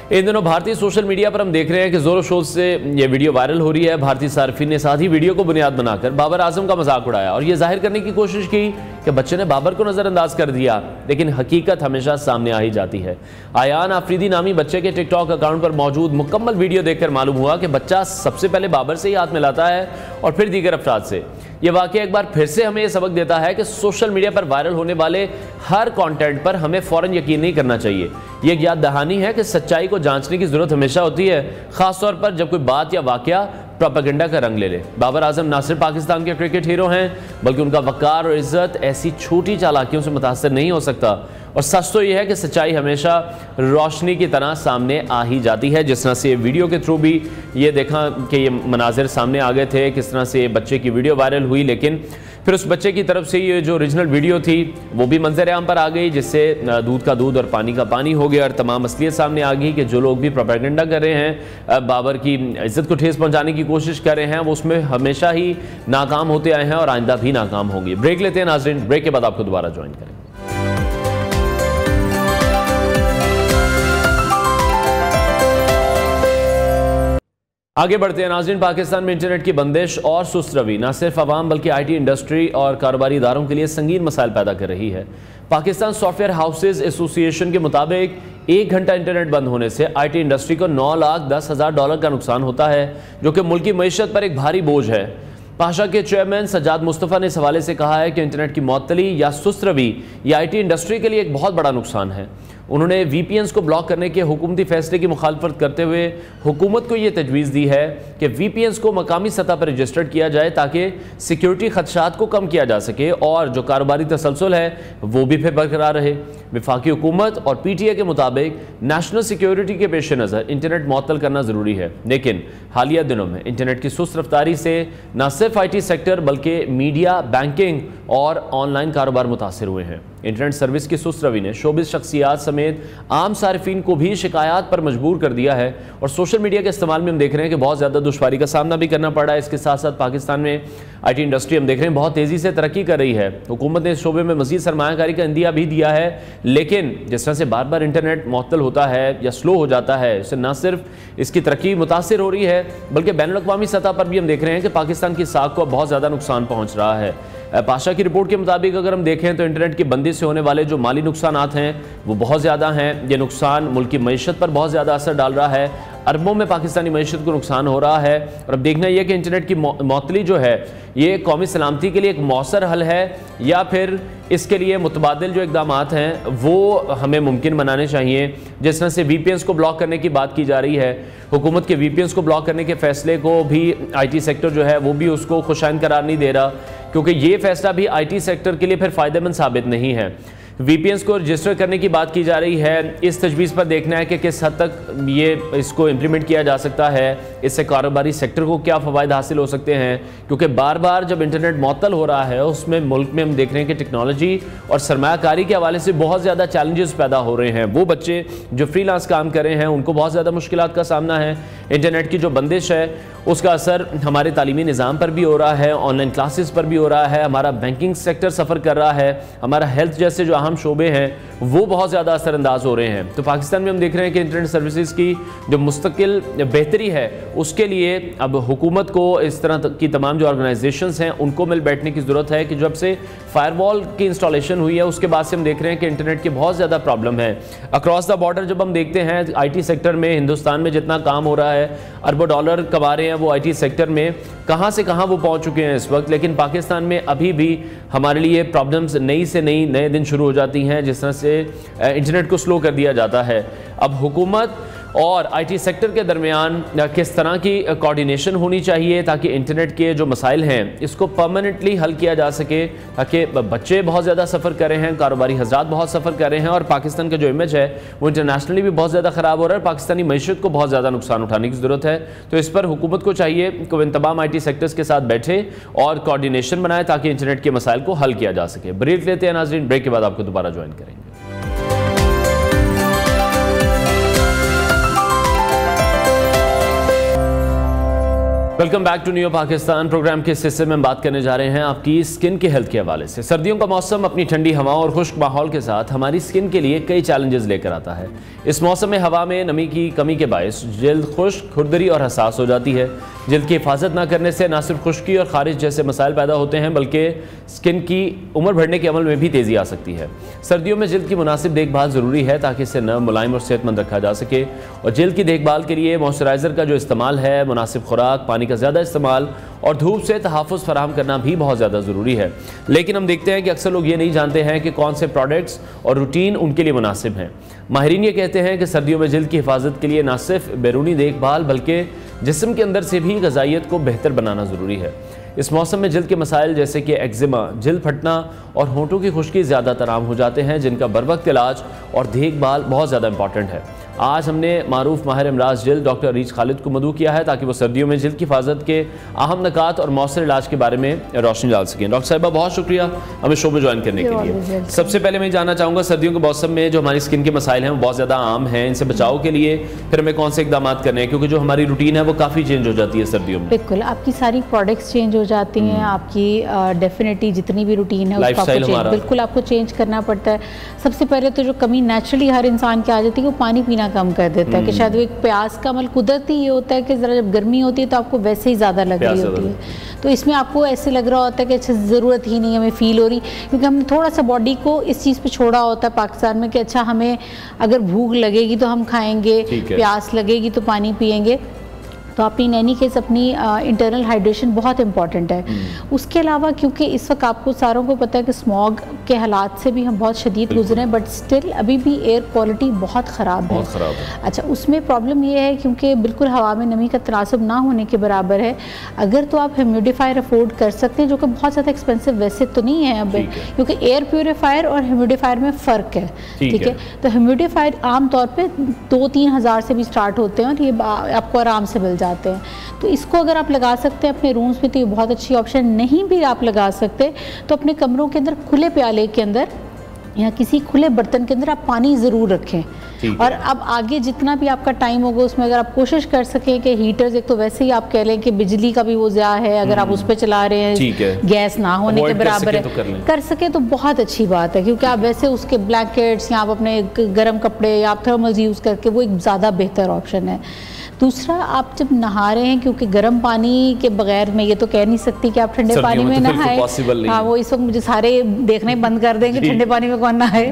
इन दिनों भारतीय सोशल मीडिया पर हम देख रहे हैं कि जोरों शोर से ये वीडियो वायरल हो रही है। भारतीय सार्फिन ने साथ ही वीडियो को बुनियाद बनाकर बाबर आजम का मजाक उड़ाया और ये जाहिर करने की कोशिश की कि बच्चे ने बाबर को नजरअंदाज कर दिया, लेकिन हकीकत हमेशा सामने आ ही जाती है। आयान आफरीदी नामी बच्चे के टिकटॉक अकाउंट पर मौजूद मुकम्मल वीडियो देखकर मालूम हुआ कि बच्चा सबसे पहले बाबर से ही हाथ मिलाता है और फिर दीगर अफराद से। यह वाकया एक बार फिर से हमें यह सबक देता है कि सोशल मीडिया पर वायरल होने वाले हर कंटेंट पर हमें फौरन यकीन नहीं करना चाहिए। यह एक याद दहानी है कि सच्चाई को जांचने की जरूरत हमेशा होती है, खासतौर पर जब कोई बात या वाकया प्रोपेगेंडा का रंग ले ले। बाबर आजम ना सिर्फ पाकिस्तान के क्रिकेट हीरो हैं, बल्कि उनका वकार और इज्जत ऐसी छोटी चालाकियों से मुतासर नहीं हो सकता। और सच तो यह है कि सच्चाई हमेशा रोशनी की तरह सामने आ ही जाती है। जिस तरह से वीडियो के थ्रू भी ये देखा कि ये मनाजिर सामने आ गए थे, किस तरह से बच्चे की वीडियो वायरल हुई, लेकिन फिर उस बच्चे की तरफ से ये जो ओरिजिनल वीडियो थी वो भी मंजर आम पर आ गई, जिससे दूध का दूध और पानी का पानी हो गया और तमाम असलियत सामने आ गई कि जो लोग भी प्रोपेगेंडा कर रहे हैं, बाबर की इज्जत को ठेस पहुंचाने की कोशिश कर रहे हैं, वो उसमें हमेशा ही नाकाम होते आए हैं और आइंदा भी नाकाम होंगे। ब्रेक लेते हैं नाज़रीन, ब्रेक के बाद आपको दोबारा ज्वाइन करें। आगे बढ़ते हैं नाज़रीन। पाकिस्तान में इंटरनेट की बंदिश और सुस्त रवि न सिर्फ आवाम बल्कि IT इंडस्ट्री और कारोबारी इदारों के लिए संगीन मसाइल पैदा कर रही है। पाकिस्तान सॉफ्टवेयर हाउसेज एसोसिएशन के मुताबिक 1 घंटा इंटरनेट बंद होने से IT इंडस्ट्री को $9,10,000 का नुकसान होता है, जो कि मुल्की मईशत पर एक भारी बोझ है। पाशा के चेयरमैन सज्जाद मुस्तफ़ा ने इस हवाले से कहा है कि इंटरनेट की मअतली या सुस्त रवि या IT इंडस्ट्री के लिए एक बहुत बड़ा नुकसान है। उन्होंने VPNs को ब्लॉक करने के हुकूमती फैसले की मुखालफत करते हुए हुकूमत को ये तजवीज़ दी है कि VPNs को मकामी सतह पर रजिस्टर्ड किया जाए ताकि सिक्योरिटी खदशात को कम किया जा सके और जो कारोबारी तसलसल है वो भी फिर बरकरार रहे। वफाकी हुकूमत और PTA के मुताबिक नेशनल सिक्योरिटी के पेश नज़र इंटरनेट मुअत्तल करना ज़रूरी है, लेकिन हालिया दिनों में इंटरनेट की सुस्त रफ्तारी से न सिर्फ IT सेक्टर बल्कि मीडिया, बैंकिंग और ऑनलाइन कारोबार मुतासर हुए हैं। इंटरनेट सर्विस की सुस्त रवि ने शोबिस शख्सियात समेत आम सार्फिन को भी शिकायत पर मजबूर कर दिया है और सोशल मीडिया के इस्तेमाल में हम देख रहे हैं कि बहुत ज़्यादा दुश्वारी का सामना भी करना पड़ रहा है। इसके साथ साथ पाकिस्तान में IT इंडस्ट्री हम देख रहे हैं बहुत तेज़ी से तरक्की कर रही है। हुकूमत ने इस शोबे में मज़ीद सरमायाकारी का इंदिया भी दिया है, लेकिन जिस तरह से बार बार इंटरनेट मुअत्तल होता है या स्लो हो जाता है, इससे न सिर्फ इसकी तरक्की मुतासिर हो रही है बल्कि बैनुल-अक़वामी सतह पर भी हम देख रहे हैं कि पाकिस्तान की साख को बहुत ज़्यादा नुकसान पहुँच रहा है। पाशा की रिपोर्ट के मुताबिक अगर हम देखें तो इंटरनेट की बंदिश से होने वाले जो माली नुकसानात हैं वो बहुत ज़्यादा हैं। ये नुकसान मुल्क की मईशत पर बहुत ज़्यादा असर डाल रहा है, अरबों में पाकिस्तानी मईशत को नुकसान हो रहा है। और अब देखना यह कि इंटरनेट की मअतली जो है ये कौमी सलामती के लिए एक मौसर हल है या फिर इसके लिए मुतबादिल जो इकदाम हैं वो हमें मुमकिन बनाने चाहिए। जिस तरह से VPNs को ब्लॉक करने की बात की जा रही है, हुकूमत के VPNs को ब्लॉक करने के फैसले को भी IT सेक्टर जो है वो भी उसको खुशाइन करार नहीं दे रहा, क्योंकि ये फैसला भी IT सेक्टर के लिए फिर फ़ायदेमंद साबित नहीं है। VPNs को रजिस्टर करने की बात की जा रही है, इस तजवीज़ पर देखना है कि किस हद तक ये इसको इम्प्लीमेंट किया जा सकता है, इससे कारोबारी सेक्टर को क्या फ़वाइद हासिल हो सकते हैं। क्योंकि बार बार जब इंटरनेट मुअत्तल हो रहा है उसमें मुल्क में हम देख रहे हैं कि टेक्नोलॉजी और सरमायाकारी के हवाले से बहुत ज़्यादा चैलेंजेस पैदा हो रहे हैं। वो बच्चे जो फ्रीलांस काम कर रहे हैं उनको बहुत ज़्यादा मुश्किलात का सामना है। इंटरनेट की जो बंदिश है उसका असर हमारे तालीमी निज़ाम पर भी हो रहा है, ऑनलाइन क्लासेस पर भी हो रहा है, हमारा बैंकिंग सेक्टर सफ़र कर रहा है, हमारा हेल्थ जैसे जो अहम शोबे हैं वो बहुत ज़्यादा असरअंदाज हो रहे हैं। तो पाकिस्तान में हम देख रहे हैं कि इंटरनेट सर्विसेज की जो मुस्तकिल बेहतरी है उसके लिए अब हुकूमत को इस तरह की तमाम जो ऑर्गेनाइजेशंस हैं उनको मिल बैठने की ज़रूरत है कि जब से फायरवॉल की इंस्टॉलेशन हुई है उसके बाद से हम देख रहे हैं कि इंटरनेट की बहुत ज़्यादा प्रॉब्लम है। अक्रॉस द बॉर्डर जब हम देखते हैं IT सेक्टर में हिंदुस्तान में जितना काम हो रहा है, अरबों डॉलर कमा रहे हैं वो IT सेक्टर में, कहाँ से कहाँ वो पहुँच चुके हैं इस वक्त। लेकिन पाकिस्तान में अभी भी हमारे लिए प्रॉब्लम्स नई से नई नए दिन शुरू हो जाती हैं, जिस तरह से इंटरनेट को स्लो कर दिया जाता है। अब हुकूमत और IT सेक्टर के दरमियान किस तरह की कोऑर्डिनेशन होनी चाहिए ताकि इंटरनेट के जो मसाइल हैं इसको परमानेंटली हल किया जा सके, ताकि बच्चे बहुत ज़्यादा सफ़र कर रहे हैं, कारोबारी हजरात बहुत सफ़र कर रहे हैं और पाकिस्तान का जो इमेज है वो इंटरनेशनली भी बहुत ज़्यादा ख़राब हो रहा है। पाकिस्तानी मईशत को बहुत ज़्यादा नुकसान उठाने की ज़रूरत है। तो इस पर हुकूमत को चाहिए कि इन तमाम IT सेक्टर्स के साथ बैठे और कोऑर्डिनेशन बनाए ताकि इंटरनेट के मसाइल को हल किया जा सके। ब्रेक लेते हैं नाज़रीन, ब्रेक के बाद आपको दोबारा ज्वाइन करेंगे। Welcome back to New Pakistan. Programme के इस हिस्से में हम बात करने जा रहे हैं आपकी स्किन के हेल्थ के हवाले से। सर्दियों का मौसम अपनी ठंडी हवाओं और खुश्क माहौल के साथ हमारी स्किन के लिए कई चैलेंजेस लेकर आता है। इस मौसम में हवा में नमी की कमी के बायस जल्द खुश्क, खुरदरी और हसास हो जाती है। जल्द की हिफाजत न करने से न सिर्फ खुश्की और खारिश जैसे मसाइल पैदा होते हैं, बल्कि स्किन की उम्र बढ़ने के अमल में भी तेज़ी आ सकती है। सर्दियों में जल्द की मुनासिब देखभाल ज़रूरी है ताकि इसे नरम, मुलायम और सेहतमंद रखा जा सके। और जल्द की देखभाल के लिए मॉइस्चराइज़र का जो इस्तेमाल है, मुनासिब खुराक, पानी का ज़्यादा इस्तेमाल और धूप से तहफ़्फ़ुज़ फराहम करना भी बहुत ज़्यादा ज़रूरी है। लेकिन हम देखते हैं कि अक्सर लोग ये नहीं जानते हैं कि कौन से प्रोडक्ट्स और रूटीन उनके लिए मुनासिब हैं। माहिरीन ये कहते हैं कि सर्दियों में जल्द की हिफाजत के लिए न सिर्फ बैरूनी देखभाल बल्कि जिस्म के अंदर से भी ग़िज़ाइयत को बेहतर बनाना ज़रूरी है। इस मौसम में जल्द के मसाइल जैसे कि एक्जिमा, जल्द फटना और होंठों की खुश्की ज़्यादातर आम हो जाते हैं, जिनका बरवक्त इलाज और देखभाल बहुत ज़्यादा इंपॉर्टेंट है। आज हमने मारूफ माहिर अमराज जल्द डॉक्टर अरीज खालिद को मदऊ किया है ताकि वो सर्दियों में जल्द की हिफाजत के अहम नकात और मौसर इलाज के बारे में रोशनी डाल सकें। डॉक्टर साहिबा, बहुत शुक्रिया हमें शो में ज्वाइन करने के लिए। सबसे पहले मैं जानना चाहूँगा, सर्दियों के मौसम में जो हमारी स्किन के मसाइल हैं वो बहुत ज़्यादा आम हैं, इनसे बचाव के लिए फिर हमें कौन से इकदाम करने हैं, क्योंकि जो हमारी रूटीन है वो काफ़ी चेंज हो जाती है सर्दियों में। बिल्कुल, आपकी सारी प्रोडक्ट्स चेंज हो जाती हैं, आपकी डेफिनेटली जितनी भी रूटीन है उसका बिल्कुल आपको चेंज करना पड़ता है। सबसे पहले तो जो कमी नेचुरली हर इंसान की आ जाती है वो पानी पीना कम कर देता है कि शायद वो एक प्यास का अमल कुदरती ये होता है कि ज़रा जब गर्मी होती है तो आपको वैसे ही ज़्यादा लग रही होती है, तो इसमें आपको ऐसे लग रहा होता है कि अच्छा ज़रूरत ही नहीं है, हमें फ़ील हो रही, क्योंकि हमने थोड़ा सा बॉडी को इस चीज़ पे छोड़ा होता है पाकिस्तान में कि अच्छा हमें अगर भूख लगेगी तो हम खाएंगे, प्यास लगेगी तो पानी पिएंगे। तो आपकी इन एनी केस अपनी इंटरनल हाइड्रेशन बहुत इंपॉर्टेंट है। उसके अलावा क्योंकि इस वक्त आपको सारों को पता है कि स्मॉग के हालात से भी हम बहुत शदीद गुजरे हैं, बट स्टिल अभी भी एयर क्वालिटी बहुत ख़राब है। अच्छा, उसमें प्रॉब्लम ये है क्योंकि बिल्कुल हवा में नमी का तनासब ना होने के बराबर है। अगर तो आप ह्यूमिडिफायर अफोर्ड कर सकते हैं, जो कि बहुत ज़्यादा एक्सपेंसिव वैसे तो नहीं है अब, क्योंकि एयर प्योरीफायर और ह्यूमिडिफायर में फ़र्क है, ठीक है। तो ह्यूमिडिफायर आमतौर पर 2-3 हज़ार से भी स्टार्ट होते हैं और ये आपको आराम से मिल जाते हैं। तो इसको अगर आप लगा सकते हैं अपने रूम्स में तो ये बहुत अच्छी ऑप्शन। नहीं भी आप लगा सकते तो अपने कमरों के अंदर खुले प्याले के अंदर या किसी खुले बर्तन के अंदर आप पानी ज़रूर रखें। और अब आगे जितना भी आपका टाइम होगा उसमें अगर आप कोशिश कर सकें कि हीटर्स, एक तो वैसे ही आप कह लें कि बिजली का भी वो ज़्या है, अगर आप उस पर चला रहे हैं गैस ना होने के बराबर है, कर सके तो बहुत अच्छी बात है, क्योंकि आप वैसे उसके ब्लैंकेट्स या आप अपने गर्म कपड़े या आप थर्मल्स यूज़ करके वो एक ज़्यादा बेहतर ऑप्शन है। दूसरा, आप जब नहा रहे हैं, क्योंकि गर्म पानी के बगैर मैं ये तो कह नहीं सकती कि आप ठंडे पानी में नहाए, हाँ वो इस वक्त मुझे सारे देखने बंद कर देंगे ठंडे पानी में कौन नहाए,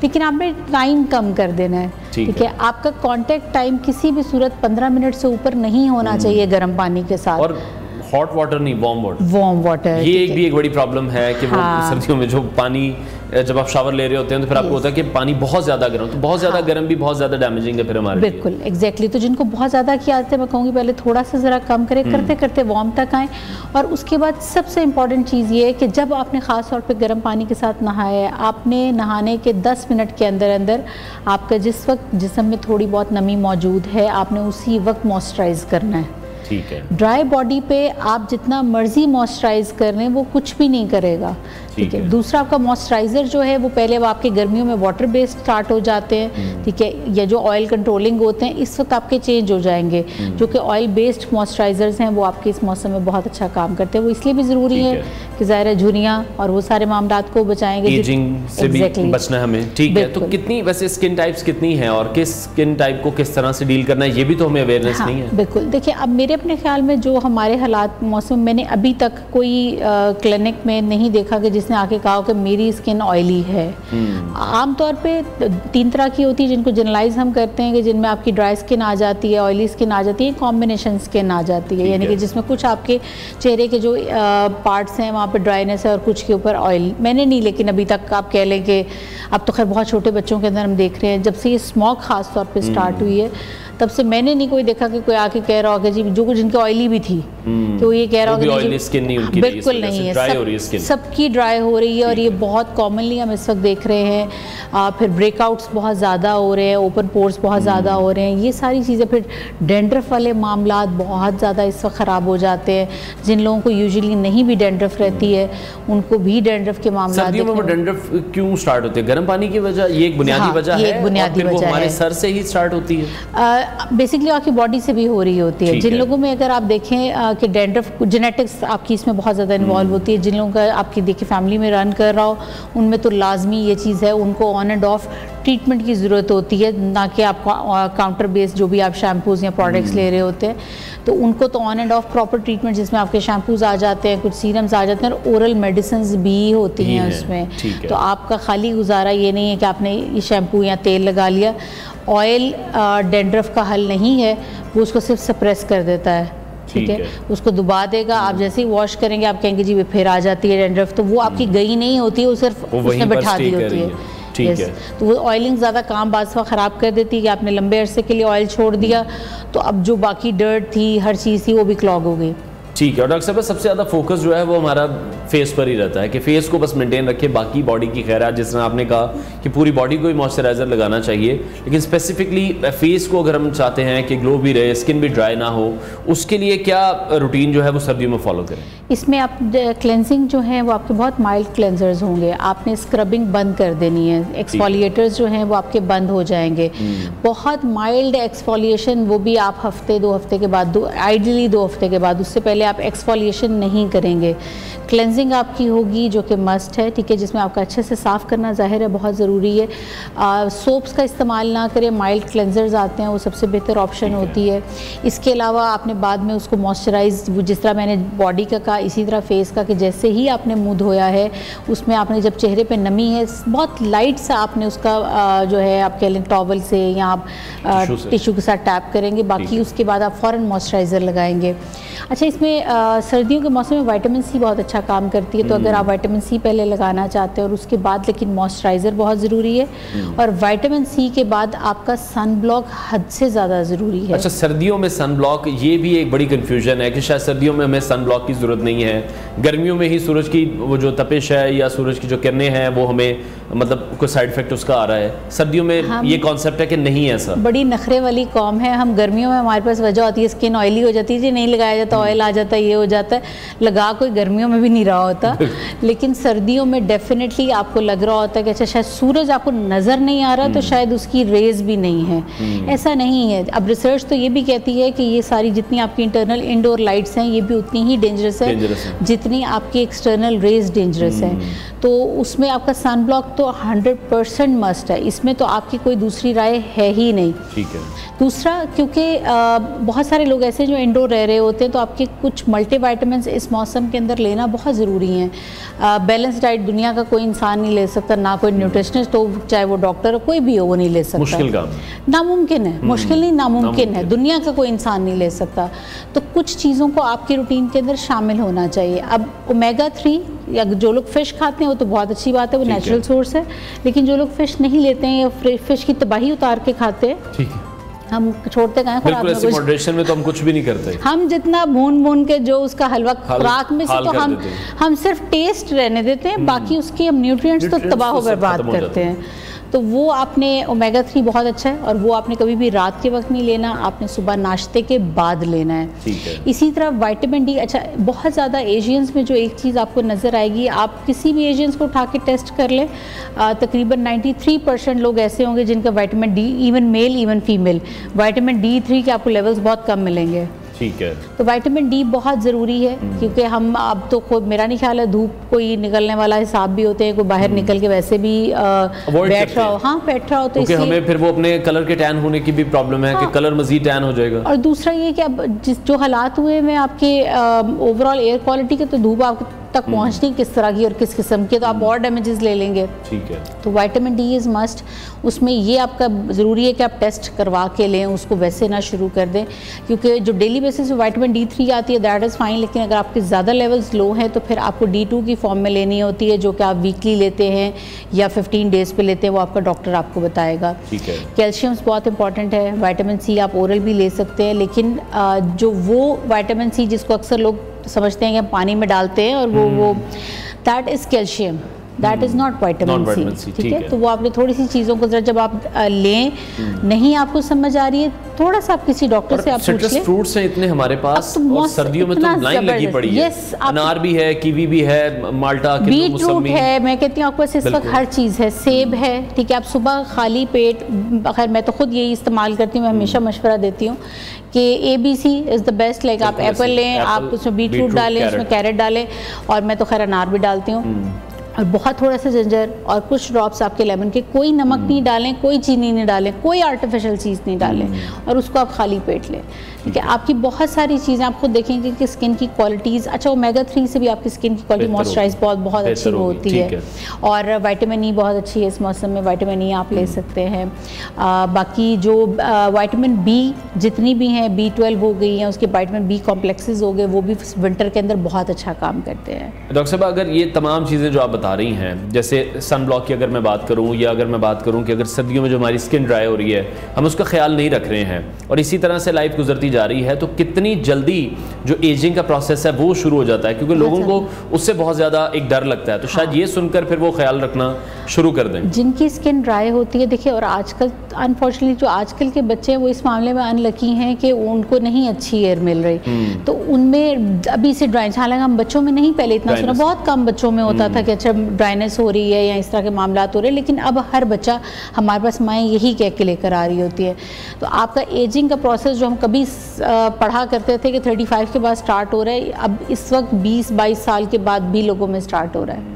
लेकिन आपने टाइम कम कर देना है, ठीक है। आपका कांटेक्ट टाइम किसी भी सूरत 15 मिनट से ऊपर नहीं होना चाहिए गर्म पानी के साथ। और हॉट वाटर नहीं, वार्म वाटर ये एक बड़ी प्रॉब्लम है कि वो सर्दियों में जो पानी जब आप शावर ले रहे होते हैं तो फिर आपको होता है कि पानी बहुत ज़्यादा गर्म, तो बहुत ज़्यादा गर्म भी बहुत ज़्यादा डैमेजिंग है फिर हमारे लिए। बिल्कुल एग्जैक्टली। तो जिनको बहुत ज़्यादा की आदत है, मैं कहूँगी पहले थोड़ा सा ज़रा कम करें, करते करते वार्म तक आएँ। और उसके बाद सबसे इम्पॉर्टेंट चीज़ ये है कि जब आपने ख़ास तौर पे गर्म पानी के साथ नहाया है, आपने नहाने के 10 मिनट के अंदर अंदर आपका जिस वक्त जिस्म में थोड़ी बहुत नमी मौजूद है, आपने उसी वक्त मॉइस्चराइज़ करना है, ठीक है। ड्राई बॉडी पे आप जितना मर्जी मॉइस्चराइज कर लें वो कुछ भी नहीं करेगा, ठीक है। दूसरा, आपका मॉइस्चराइज़र जो है वो पहले वो आपके गर्मियों में वाटर बेस्ड स्टार्ट हो जाते हैं, ठीक है, या जो ऑयल कंट्रोलिंग होते हैं इस वक्त आपके चेंज हो जाएंगे। जो कि ऑयल बेस्ड मॉइस्चराइज़र्स हैं वो आपके इस मौसम में बहुत अच्छा काम करते हैं। वो इसलिए भी ज़रूरी है कि ज़ाहिर है झुर्रियाँ और वो सारे मामलात को बचाएंगे, एजिंग से भी बचना है हमें, ठीक है। तो कितनी वैसे स्किन टाइप्स कितनी हैं और किस स्किन टाइप को किस तरह से डील करना है ये भी तो हमें अवेयरनेस नहीं है। बिल्कुल, देखिए अब मेरे अपने ख्याल में जो हमारे हालात मौसम, मैंने अभी तक कोई क्लिनिक में नहीं देखा कि जिसने आके कहा कि मेरी स्किन ऑयली है। आमतौर पे 3 तरह की होती है जिनको जनरलाइज हम करते हैं कि जिनमें आपकी ड्राई स्किन आ जाती है, ऑयली स्किन आ जाती है, कॉम्बिनेशन स्किन आ जाती है, यानी कि जिसमें कुछ आपके चेहरे के जो पार्ट्स हैं वहाँ पे ड्राइनेस है और कुछ के ऊपर ऑयल। मैंने नहीं, लेकिन अभी तक आप कह लें कि अब तो खैर बहुत छोटे बच्चों के अंदर हम देख रहे हैं, जब से ये स्मॉग खास तौर पे स्टार्ट हुई है तब से मैंने नहीं कोई देखा कि कोई आके कह रहा हो कि जी जो कुछ जिनकी ऑयली भी थी कि वो ये कह रहा हो कि स्किन नहीं उनकी, बिल्कुल नहीं है, सबकी ड्राई हो रही है और ये बहुत कॉमनली हम इस वक्त देख रहे हैं। फिर ब्रेकआउट्स बहुत ज़्यादा हो रहे हैं, ओपन पोर्स बहुत ज़्यादा हो रहे हैं, ये सारी चीज़ें। फिर डेंड्रफ वाले मामलात बहुत ज़्यादा इस वक्त ख़राब हो जाते हैं। जिन लोगों को यूजुअली नहीं भी डेंड्रफ रहती है उनको भी डेंड्रफ के मामला। डेंड्रफ क्यों स्टार्ट होते हैं? गर्म पानी की वजह, ये एक बुनियादी वजह है, बुनियादी वजह हमारे सर से ही स्टार्ट होती है। बेसिकली आपकी बॉडी से भी हो रही होती है। जिन लोगों में अगर आप देखें कि डैंड्रफ जेनेटिक्स आपकी इसमें बहुत ज़्यादा इन्वॉल्व होती है, जिन लोगों का आपकी देखिए फैमिली में रन कर रहा हो, उनमें तो लाजमी ये चीज़ है, उनको ऑन एंड ऑफ ट्रीटमेंट की ज़रूरत होती है, ना कि आपको काउंटर बेस्ड जो भी आप शैम्पूज़ या प्रोडक्ट्स ले रहे होते हैं, तो उनको तो on end of proper treatment, जिसमें आपके शैम्पूज़ आ जाते हैं, कुछ सीरम्स आ जाते हैं और ओरल मेडिसिन भी होती हैं उसमें। तो आपका खाली गुजारा ये नहीं है कि आपने ये शैम्पू या तेल लगा लिया। ऑयल डैंड्रफ का हल नहीं है, वो उसको सिर्फ सप्रेस कर देता है, ठीक है, उसको दबा देगा। आप जैसे ही वॉश करेंगे आप कहेंगे जी फिर आ जाती है डैंड्रफ, तो वो आपकी गई नहीं होती है, वो सिर्फ उसने बैठा दी होती है। ठीक है, तो वो ऑयलिंग ज़्यादा काम बाज़ ख़राब कर देती है कि आपने लंबे अरसे के लिए ऑयल छोड़ दिया, तो अब जो बाकी डर्ट थी, हर चीज़ थी, वो भी क्लॉग हो गई। ठीक है। और डॉक्टर साहब सबसे ज़्यादा फोकस जो है वो हमारा फेस पर ही रहता है कि फेस को बस मेंटेन रखे, बाकी बॉडी की खैर है, जिस तरह आपने कहा कि पूरी बॉडी को ही मॉइस्चराइज़र लगाना चाहिए, लेकिन स्पेसिफिकली फेस को अगर हम चाहते हैं कि ग्लो भी रहे, स्किन भी ड्राई ना हो, उसके लिए क्या रूटीन जो है वो सर्दियों में फॉलो करें? इसमें आप क्लेंजिंग जो है वो आपके बहुत माइल्ड क्लेंजर्स होंगे, आपने स्क्रबिंग बंद कर देनी है, एक्सफोलिएटर्स जो हैं वो आपके बंद हो जाएंगे। बहुत माइल्ड एक्सफोलिएशन वो भी आप हफ्ते 2 हफ्ते के बाद, आइडियली 2 हफ्ते के बाद, उससे पहले आप एक्सफोलिएशन नहीं करेंगे। क्लेंजिंग आपकी होगी जो कि मस्ट है, ठीक है, जिसमें आपका अच्छे से साफ़ करना ज़ाहिर है बहुत ज़रूरी है। सोप्स का इस्तेमाल ना करें, माइल्ड क्लेंजर्स आते हैं, वो सबसे बेहतर ऑप्शन होती है। इसके अलावा आपने बाद में उसको मॉइस्चराइज, जिस तरह मैंने बॉडी का कहा इसी तरह फेस का, कि जैसे ही आपने मुंह धोया है उसमें आपने जब चेहरे पे नमी है बहुत लाइट सा आपने उसका जो है आप कह लें टॉवल से या आप टिश्यू के साथ टैप करेंगे, बाकी उसके बाद आप फ़ौरन मॉइस्चराइज़र लगाएंगे। अच्छा, इसमें सर्दियों के मौसम में विटामिन सी बहुत अच्छा काम करती है, तो अगर आप विटामिन सी पहले लगाना चाहते हैं और उसके बाद, लेकिन मॉइस्चराइज़र बहुत ज़रूरी है, और विटामिन सी के बाद आपका सन ब्लॉक हद से ज़्यादा ज़रूरी है। अच्छा, सर्दियों में सन ब्लॉक, ये भी एक बड़ी कन्फ्यूजन है कि शायद सर्दियों में हमें सन ब्लॉक की ज़रूरत नहीं है, गर्मियों में ही सूरज की वो जो तपिश है या सूरज की जो किरणें हैं वो हमें मतलब कोई साइड इफेक्ट उसका आ रहा है, सर्दियों में ये कॉन्सेप्ट है कि नहीं ऐसा? बड़ी नखरे वाली कौम है हम, गर्मियों में हमारे पास वजह होती है स्किन ऑयली हो जाती है जी, नहीं लगाया जाता, ऑयल आ जाता है, ये हो जाता है, लगा कोई गर्मियों में भी नहीं रहा होता लेकिन सर्दियों में डेफिनेटली आपको लग रहा होता है कि अच्छा शायद सूरज आपको नज़र नहीं आ रहा तो शायद उसकी रेज भी नहीं है, ऐसा नहीं है। अब रिसर्च तो ये भी कहती है कि ये सारी जितनी आपकी इंटरनल इंडोर लाइट्स हैं ये भी उतनी ही डेंजरस है जितनी आपकी एक्सटर्नल रेज डेंजरस है, तो उसमें आपका सन ब्लॉक तो 100% मस्ट है, इसमें तो आपकी कोई दूसरी राय है ही नहीं। ठीक है। दूसरा, क्योंकि बहुत सारे लोग ऐसे जो इंडोर रह रहे होते हैं तो आपके कुछ मल्टीविटामिन्स इस मौसम के अंदर लेना बहुत ज़रूरी है। बैलेंस डाइट दुनिया का कोई इंसान नहीं ले सकता, ना कोई न्यूट्रिशनिस्ट तो चाहे वो डॉक्टर हो कोई भी हो वो नहीं ले सकता, मुश्किल काम, नामुमकिन है, मुश्किल नहीं नामुमकिन है, दुनिया का कोई इंसान नहीं ले सकता। तो कुछ चीज़ों को आपकी रूटीन के अंदर शामिल होना चाहिए। अब ओमेगा 3 या जो लोग फ़िश खाते हैं वो तो बहुत अच्छी बात है, वो नेचुरल सोर्स है, लेकिन जो लोग फ़िश नहीं लेते हैं या फ़िश की तबाही उतार के खाते हैं, ठीक है, हम छोड़ते कहें खुराक में, मॉडरेशन में तो हम कुछ भी नहीं करते, हम जितना भून के जो उसका हलवा खुराक में से तो हम सिर्फ टेस्ट रहने देते हैं, बाकी उसके हम न्यूट्रिएंट्स तो तबाह बर्बाद करते हैं। तो वो आपने ओमेगा 3 बहुत अच्छा है और वो आपने कभी भी रात के वक्त नहीं लेना, आपने सुबह नाश्ते के बाद लेना है। इसी तरह विटामिन डी, अच्छा बहुत ज़्यादा एशियंस में जो एक चीज़ आपको नज़र आएगी, आप किसी भी एशियंस को उठा के टेस्ट कर लें, तकरीबन 93% लोग ऐसे होंगे जिनका vitamin D, even male even female, vitamin D3 के आपको लेवल्स बहुत कम मिलेंगे। ठीक है। तो विटामिन डी बहुत ज़रूरी है, क्योंकि हम अब तो खुद, मेरा नहीं ख्याल है धूप कोई निकलने वाला हिसाब भी होते हैं, कोई बाहर निकल के वैसे भी बैठ रहा हो, हाँ बैठ रहा हो, तो इसलिए हमें फिर वो अपने कलर के टैन होने की भी प्रॉब्लम है कि कलर मजीद टैन हो जाएगा। और दूसरा ये कि अब जो हालात हुए में आपके ओवरऑल एयर क्वालिटी के, तो धूप आप तक पहुंचनी किस तरह की और किस किस्म की, तो आप और डैमेजेस ले लेंगे। ठीक है। तो विटामिन डी इज़ मस्ट, उसमें ये आपका ज़रूरी है कि आप टेस्ट करवा के लें, उसको वैसे ना शुरू कर दें, क्योंकि जो डेली बेसिस पे विटामिन D3 आती है दैट इज़ फाइन, लेकिन अगर आपके ज़्यादा लेवल्स लो हैं तो फिर आपको D2 की फॉर्म में लेनी होती है, जो कि आप वीकली लेते हैं या 15 डेज़ पे लेते हैं, वो आपका डॉक्टर आपको बताएगा। ठीक है। कैल्शियम्स बहुत इंपॉर्टेंट है, विटामिन सी आप ओरल भी ले सकते हैं, लेकिन जो वो विटामिन सी जिसको अक्सर लोग समझते हैं कि हम पानी में डालते हैं और वो that is calcium, that is not vitamin C, ठीक है। तो वो आपने थोड़ी सी चीज़ों को जब आप लें, नहीं आपको समझ आ रही है, थोड़ा सा आप किसी डॉक्टर से आप पूछ लें। फ्रूट्स हैं इतने हमारे पास, और सर्दियों में तो लाइन लगी पड़ी है। अनार भी है, कीवी भी है, माल्टा, बीटरूट है, मैं कहती हूँ आपके पास इस वक्त हर चीज़ है, सेब है, ठीक है। आप सुबह खाली पेट, खैर मैं तो खुद यही इस्तेमाल करती हूँ, मैं हमेशा मशवरा देती हूँ कि ABC is the best. Like आप एप्पल लें, आप उसमें बीटरूट डालें, उसमें कैरेट डालें, और मैं तो खैर अनार भी डालती हूँ, और बहुत थोड़ा सा जिंजर और कुछ ड्रॉप्स आपके लेमन के। कोई नमक नहीं डालें, कोई चीनी नहीं डालें, कोई आर्टिफिशियल चीज़ नहीं डालें, और उसको आप खाली पेट लें, ठीक है। आपकी बहुत सारी चीज़ें आप खुद देखेंगे कि स्किन की क्वालिटीज़, अच्छा ओमेगा-3 से भी आपकी स्किन की क्वालिटी मॉइस्चराइज बहुत अच्छी होती है, और विटामिन ई बहुत अच्छी है इस मौसम में, विटामिन ई आप ले सकते हैं। बाकी जो विटामिन बी जितनी भी हैं, B12 हो गई हैं, उसके विटामिन बी कॉम्प्लेक्सेस हो गए, वो भी विंटर के अंदर बहुत अच्छा काम करते हैं। डॉक्टर साहब, अगर ये तमाम चीज़ें जो आप बता रही हैं, जैसे सन ब्लॉक की अगर मैं बात करूं, या अगर मैं बात करूं कि अगर सर्दियों में जो हमारी स्किन ड्राई हो रही है, हम उसका ख्याल नहीं रख रहे हैं, और इसी तरह से लाइफ गुजरती जा रही है, तो कितनी जल्दी जो एजिंग का प्रोसेस है वो शुरू हो जाता है? क्योंकि लोगों को उससे बहुत ज़्यादा एक डर लगता है, तो शायद ये सुनकर फिर वो ख्याल रखना शुरू कर दें। जिनकी स्किन ड्राई होती है, देखिए, और आजकल अनफॉर्चुनेटली जो आजकल के बच्चे हैं वो इस मामले में अनलकी हैं कि उनको नहीं अच्छी एयर मिल रही, तो उनमें अभी से ड्राइनेस, हालांकि हम बच्चों में नहीं पहले इतना सुना, बहुत कम बच्चों में होता था कि अच्छा ड्राइनेस हो रही है या इस तरह के मामलात हो रहे हैं, लेकिन अब हर बच्चा, हमारे पास माएँ यही कह के लेकर आ रही होती है। तो आपका एजिंग का प्रोसेस जो हम कभी पढ़ा करते थे कि 35 के बाद स्टार्ट हो रहा है, अब इस वक्त 20-22 साल के बाद भी लोगों में स्टार्ट हो रहा है,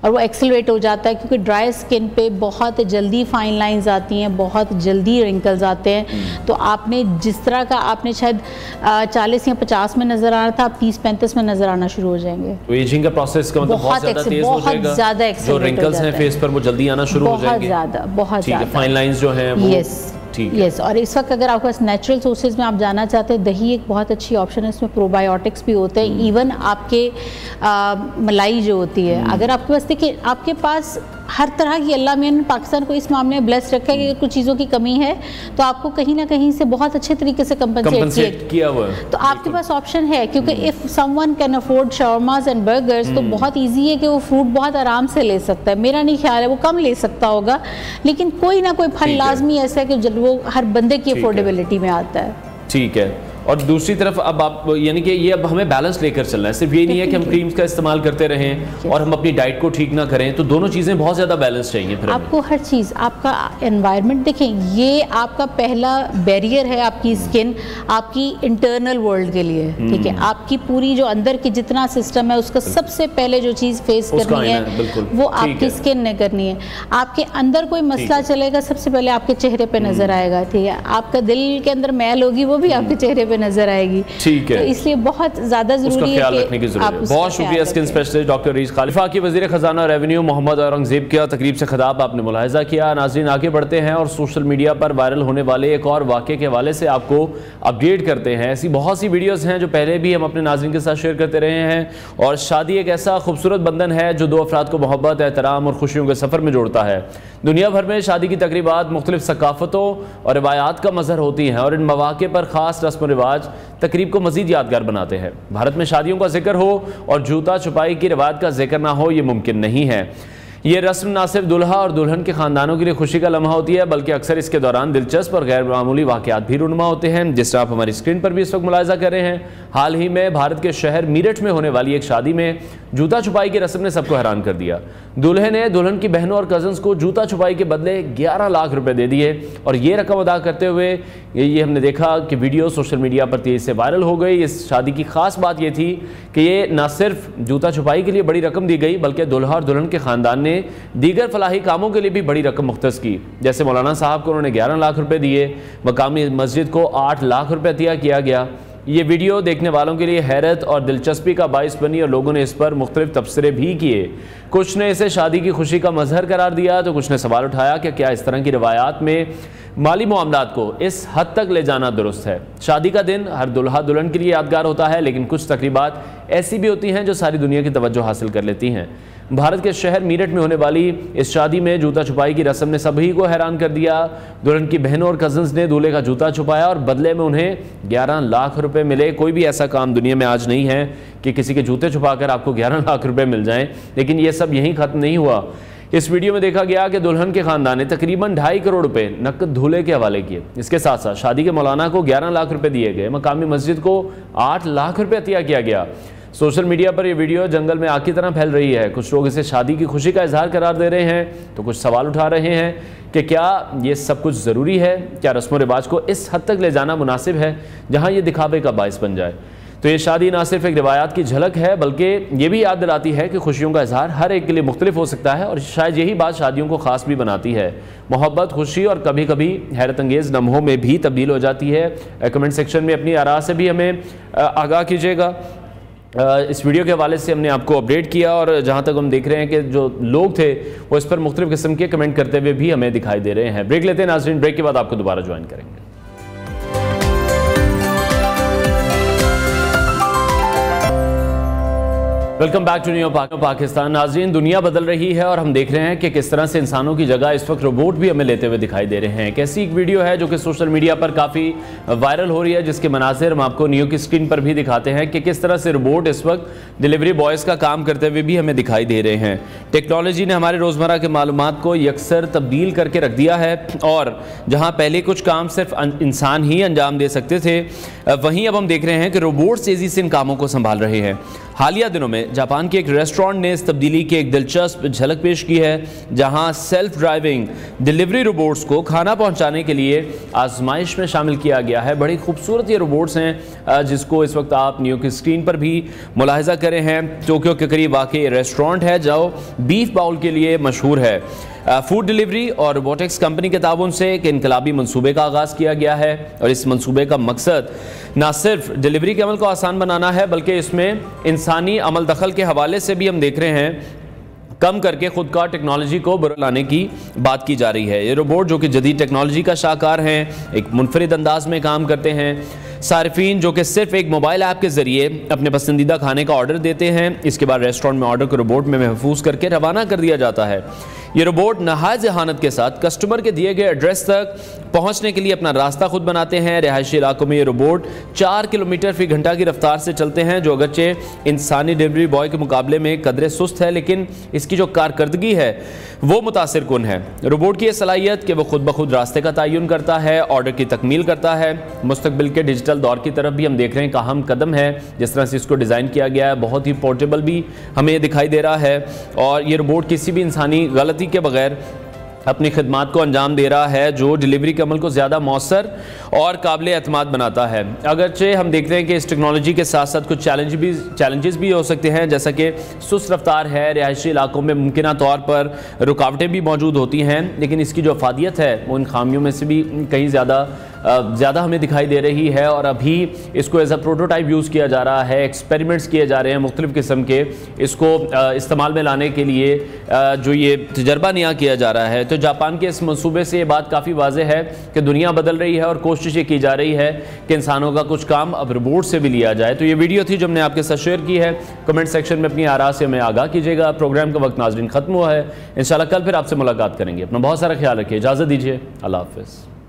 और वो एक्सेलरेट हो जाता है, क्योंकि ड्राई स्किन पे बहुत जल्दी फाइन लाइंस आती हैं, बहुत जल्दी रिंकल्स आते हैं। तो आपने जिस तरह का आपने शायद 40 या 50 में नज़र आ रहा था, आप 30-35 में नज़र आना शुरू हो जाएंगे। तो एजिंग का प्रोसेस का मतलब बहुत ज़्यादा तेज हो जाएगा, जो रिंकल्स हैं फेस पर वो जल्दी आना शुरू हो जाएंगे, बहुत ज़्यादा फाइन लाइंस जो हैं वो। यस, और इस वक्त अगर आपके पास नेचुरल सोर्सेज में आप जाना चाहते हैं, दही एक बहुत अच्छी ऑप्शन है, इसमें प्रोबायोटिक्स भी होते हैं। इवन आपके मलाई जो होती है, अगर आपके पास, देखिए, आपके पास हर तरह की, अल्लाह मियां पाकिस्तान को इस मामले में ब्लेस रखा है कि कुछ चीज़ों की कमी है तो आपको कहीं ना कहीं से बहुत अच्छे तरीके से कंपनसेट किया हुआ है, तो आपके पास ऑप्शन है। क्योंकि if someone can afford shawarmas and burgers, तो बहुत ईजी है कि वो फ्रूट बहुत आराम से ले सकता है। मेरा नहीं ख्याल है वो कम ले सकता होगा, लेकिन कोई ना कोई फल लाजमी ऐसा है कि वो हर बंदे की अफोर्डेबिलिटी में आता है। ठीक है। और दूसरी तरफ अब आप, यानी कि ये अब हमें बैलेंस लेकर चलना है, सिर्फ ये नहीं है कि हम क्रीम्स का इस्तेमाल करते रहें और हम अपनी डाइट को ठीक ना करें, तो दोनों चीज़ें बहुत ज़्यादा बैलेंस चाहिए। फिर आपको हर चीज़, आपका एनवायरनमेंट, देखें, ये आपका पहला बैरियर है, आपकी स्किन आपकी इंटरनल वर्ल्ड के लिए, ठीक है। आपकी पूरी जो अंदर की जितना सिस्टम है, उसका सबसे पहले जो चीज़ फेस करनी है वो आपकी स्किन ने करनी है। आपके अंदर कोई मसला चलेगा, सबसे पहले आपके चेहरे पे नजर आएगा, ठीक है। आपका दिल के अंदर मैल होगी, वो भी आपके चेहरे पे नजर आएगी, ठीक है। तो इसलिए बहुत ज्यादा जरूरी है रखने की जरूरत है। बहुत शुक्रिया skin specialist doctor rice Khalifa की। वजीर खजाना रेवेन्यू मोहम्मद औरंगजेब का तकरीब से खिताब आपने मुलाहिजा किया। नाज़रीन, आगे बढ़ते हैं और सोशल मीडिया पर वायरल होने वाले एक और वाक़े के हवाले से आपको अपडेट करते हैं। ऐसी बहुत सी वीडियोज़ हैं जो पहले भी हम अपने नाज़रीन के साथ शेयर करते रहे हैं, और शादी एक ऐसा खूबसूरत बंधन है जो दो अफराद को मोहब्बत, एहतराम और खुशियों के सफ़र में जोड़ता है। दुनिया भर में शादी की तकरीबात मुख्तलिफ सकाफ़तों और रिवायात का मज़हर होती हैं, और इन मौक़े पर ख़ास रस्म रिवाज तकरीब को मज़ीद यादगार बनाते हैं। भारत में शादियों का जिक्र हो और जूता छुपाई की रिवायत का जिक्र ना हो, ये मुमकिन नहीं है। ये रस्म ना सिर्फ दुल्हा और दुल्हन के ख़ानदानों के लिए खुशी का लम्हा होती है, बल्कि अक्सर इसके दौरान दिलचस्प और गैर मामूली वाक़यात भी रूनुमा होते हैं, जिस तरह आप हमारी स्क्रीन पर भी इस वक्त मुलाहिजा कर रहे हैं। हाल ही में भारत के शहर मीरठ में होने वाली एक शादी में जूता छुपाई की रस्म ने सबको हैरान कर दिया। दूल्हे ने दुल्हन की बहनों और कजन्स को जूता छुपाई के बदले 11 लाख रुपए दे दिए, और ये रकम अदा करते हुए ये हमने देखा कि वीडियो सोशल मीडिया पर तेज़ी से वायरल हो गई। इस शादी की खास बात ये थी कि ये न सिर्फ जूता छुपाई के लिए बड़ी रकम दी गई, बल्कि दुल्हा और दुल्हन के ख़ानदान ने दीगर फलाही कामों के लिए भी बड़ी रकम मुख्तस की। जैसे मौलाना साहब को उन्होंने 11 लाख रुपए दिए, मकामी मस्जिद को 8 लाख रुपये अतिया किया गया। ये वीडियो देखने वालों के लिए हैरत और दिलचस्पी का बाइस बनी, और लोगों ने इस पर मुख्तलिफ तबसरे भी किए। कुछ ने इसे शादी की खुशी का मजहर करार दिया, तो कुछ ने सवाल उठाया कि क्या इस तरह की रवायात में माली मामलात को इस हद तक ले जाना दुरुस्त है। शादी का दिन हर दुल्हा दुल्हन के लिए यादगार होता है, लेकिन कुछ तकरीबात ऐसी भी होती हैं जो सारी दुनिया की तवज्जो हासिल कर लेती हैं। भारत के शहर मीरठ में होने वाली इस शादी में जूता छुपाई की रस्म ने सभी को हैरान कर दिया। दुल्हन की बहनों और कजन्स ने दूल्हे का जूता छुपाया और बदले में उन्हें 11 लाख रुपए मिले। कोई भी ऐसा काम दुनिया में आज नहीं है कि किसी के जूते छुपाकर आपको 11 लाख रुपए मिल जाएं, लेकिन ये सब यहीं खत्म नहीं हुआ। इस वीडियो में देखा गया कि दुल्हन के खानदान ने तकरीबन 2.5 करोड़ रुपए नकद दूल्हे के हवाले किए। इसके साथ साथ शादी के मौलाना को 11 लाख रुपए दिए गए। मकामी मस्जिद को 8 लाख रुपए अतिया किया गया। सोशल मीडिया पर यह वीडियो जंगल में आग की तरह फैल रही है। कुछ लोग इसे शादी की खुशी का इजहार करार दे रहे हैं तो कुछ सवाल उठा रहे हैं कि क्या ये सब कुछ ज़रूरी है, क्या रस्म व रिवाज को इस हद तक ले जाना मुनासिब है जहां ये दिखावे का बायस बन जाए। तो ये शादी ना सिर्फ एक रिवायात की झलक है बल्कि ये भी याद दिलाती है कि खुशियों का इजहार हर एक के लिए मुख्तलिफ हो सकता है और शायद यही बात शादियों को ख़ास भी बनाती है। मोहब्बत, खुशी और कभी कभी हैरत अंगेज़ लम्हों में भी तब्दील हो जाती है। कमेंट सेक्शन में अपनी आरा से भी हमें आगाह कीजिएगा। इस वीडियो के हवाले से हमने आपको अपडेट किया और जहां तक हम देख रहे हैं कि जो लोग थे वो इस पर मुख्तलिफ किस्म के कमेंट करते हुए भी हमें दिखाई दे रहे हैं। ब्रेक लेते हैं नाज़रीन, ब्रेक के बाद आपको दोबारा ज्वाइन करेंगे। Welcome back to New Pakistan. नाज़रीन, दुनिया बदल रही है और हम देख रहे हैं कि किस तरह से इंसानों की जगह इस वक्त रोबोट भी हमें लेते हुए दिखाई दे रहे हैं। एक ऐसी एक वीडियो है जो कि सोशल मीडिया पर काफ़ी वायरल हो रही है, जिसके मनाज़िर हम आपको न्यू की स्क्रीन पर भी दिखाते हैं कि किस तरह से रोबोट इस वक्त डिलीवरी बॉयज़ का काम करते हुए भी हमें दिखाई दे रहे हैं। टेक्नोलॉजी ने हमारे रोज़मर्रा के मालूमात को यकसर तब्दील करके रख दिया है और जहाँ पहले कुछ काम सिर्फ इंसान ही अंजाम दे सकते थे, वहीं अब हम देख रहे हैं कि रोबोट तेज़ी से इन कामों को संभाल रहे हैं। हालिया दिनों में जापान के एक रेस्टोरेंट ने इस तब्दीली की एक दिलचस्प झलक पेश की है, जहां सेल्फ ड्राइविंग डिलीवरी रोबोट्स को खाना पहुंचाने के लिए आजमाइश में शामिल किया गया है। बड़ी खूबसूरत ये रोबोट्स हैं जिसको इस वक्त आप न्यू की स्क्रीन पर भी मुलाहिजा करे हैं। टोक्यो के करीब वाक़ई रेस्टोरेंट है जो बीफ बाउल के लिए मशहूर है। फूड डिलीवरी और रोबोटिक्स कंपनी के ताउन से एक इनकलाबी मंसूबे का आगाज़ किया गया है और इस मंसूबे का मकसद ना सिर्फ डिलीवरी के अमल को आसान बनाना है बल्कि इसमें इंसानी अमल दखल के हवाले से भी हम देख रहे हैं कम करके खुद का टेक्नोलॉजी को बुरा लाने की बात की जा रही है। ये रोबोट जो कि जदीद टेक्नोलॉजी का शाहकार हैं, एक मुनफरिद अंदाज में काम करते हैं। सारिफीन जो कि सिर्फ एक मोबाइल ऐप के ज़रिए अपने पसंदीदा खाने का ऑर्डर देते हैं, इसके बाद रेस्टोरेंट में ऑर्डर को रोबोट में महफूज करके रवाना कर दिया जाता है। ये रोबोट नहायत जहानत के साथ कस्टमर के दिए गए एड्रेस तक पहुंचने के लिए अपना रास्ता खुद बनाते हैं। रिहायशी इलाकों में ये रोबोट 4 किलोमीटर फी घंटा की रफ्तार से चलते हैं, जो अगरचे इंसानी डिलीवरी बॉय के मुकाबले में कदरे सुस्त है, लेकिन इसकी जो कारकर्दगी है वो मुतासिर कुन है। रोबोट की यह सलाहियत कि वो खुद ब खुद रास्ते का तयन करता है, ऑर्डर की तकमील करता है। मुस्तकबिल के डिजिटल दौर की तरफ भी हम देख रहे हैं, एक अहम कदम है जिस तरह से इसको डिज़ाइन किया गया है। बहुत ही पोर्टेबल भी हमें दिखाई दे रहा है और ये रोबोट किसी भी इंसानी गलती के बगैर अपनी खिदमात को अंजाम दे रहा है, जो डिलीवरी के अमल को ज़्यादा मौसर और काबिल एतमाद बनाता है। अगरचे हम देखते हैं कि इस टेक्नोलॉजी के साथ साथ कुछ चैलेंजेस भी हो सकते हैं, जैसा कि सुस्त रफ्तार है, रिहायशी इलाकों में मुमकिन तौर पर रुकावटें भी मौजूद होती हैं, लेकिन इसकी जो अफादियत है वो इन खामियों में से भी कहीं ज़्यादा हमें दिखाई दे रही है। और अभी इसको एज अ प्रोटोटाइप यूज़ किया जा रहा है, एक्सपेरिमेंट्स किए जा रहे हैं मुख्तलिफ़ किस्म के, इसको इस्तेमाल में लाने के लिए जो ये तजर्बा निया किया जा रहा है। तो जापान के इस मंसूबे से ये बात काफ़ी वाज़ेह है कि दुनिया बदल रही है और कोशिश ये की जा रही है कि इंसानों का कुछ काम अब रोबोट से भी लिया जाए। तो ये वीडियो थी जो हमने आपके साथ शेयर की है। कमेंट सेक्शन में अपनी आरा से हमें आगाह कीजिएगा। प्रोग्राम का वक्त नाज़रीन ख़त्म हुआ है, इंशाल्लाह कल फिर आपसे मुलाकात करेंगे। अपना बहुत सारा ख्याल रखिए, इजाज़त दीजिए, अल्लाह हाफ़िज़।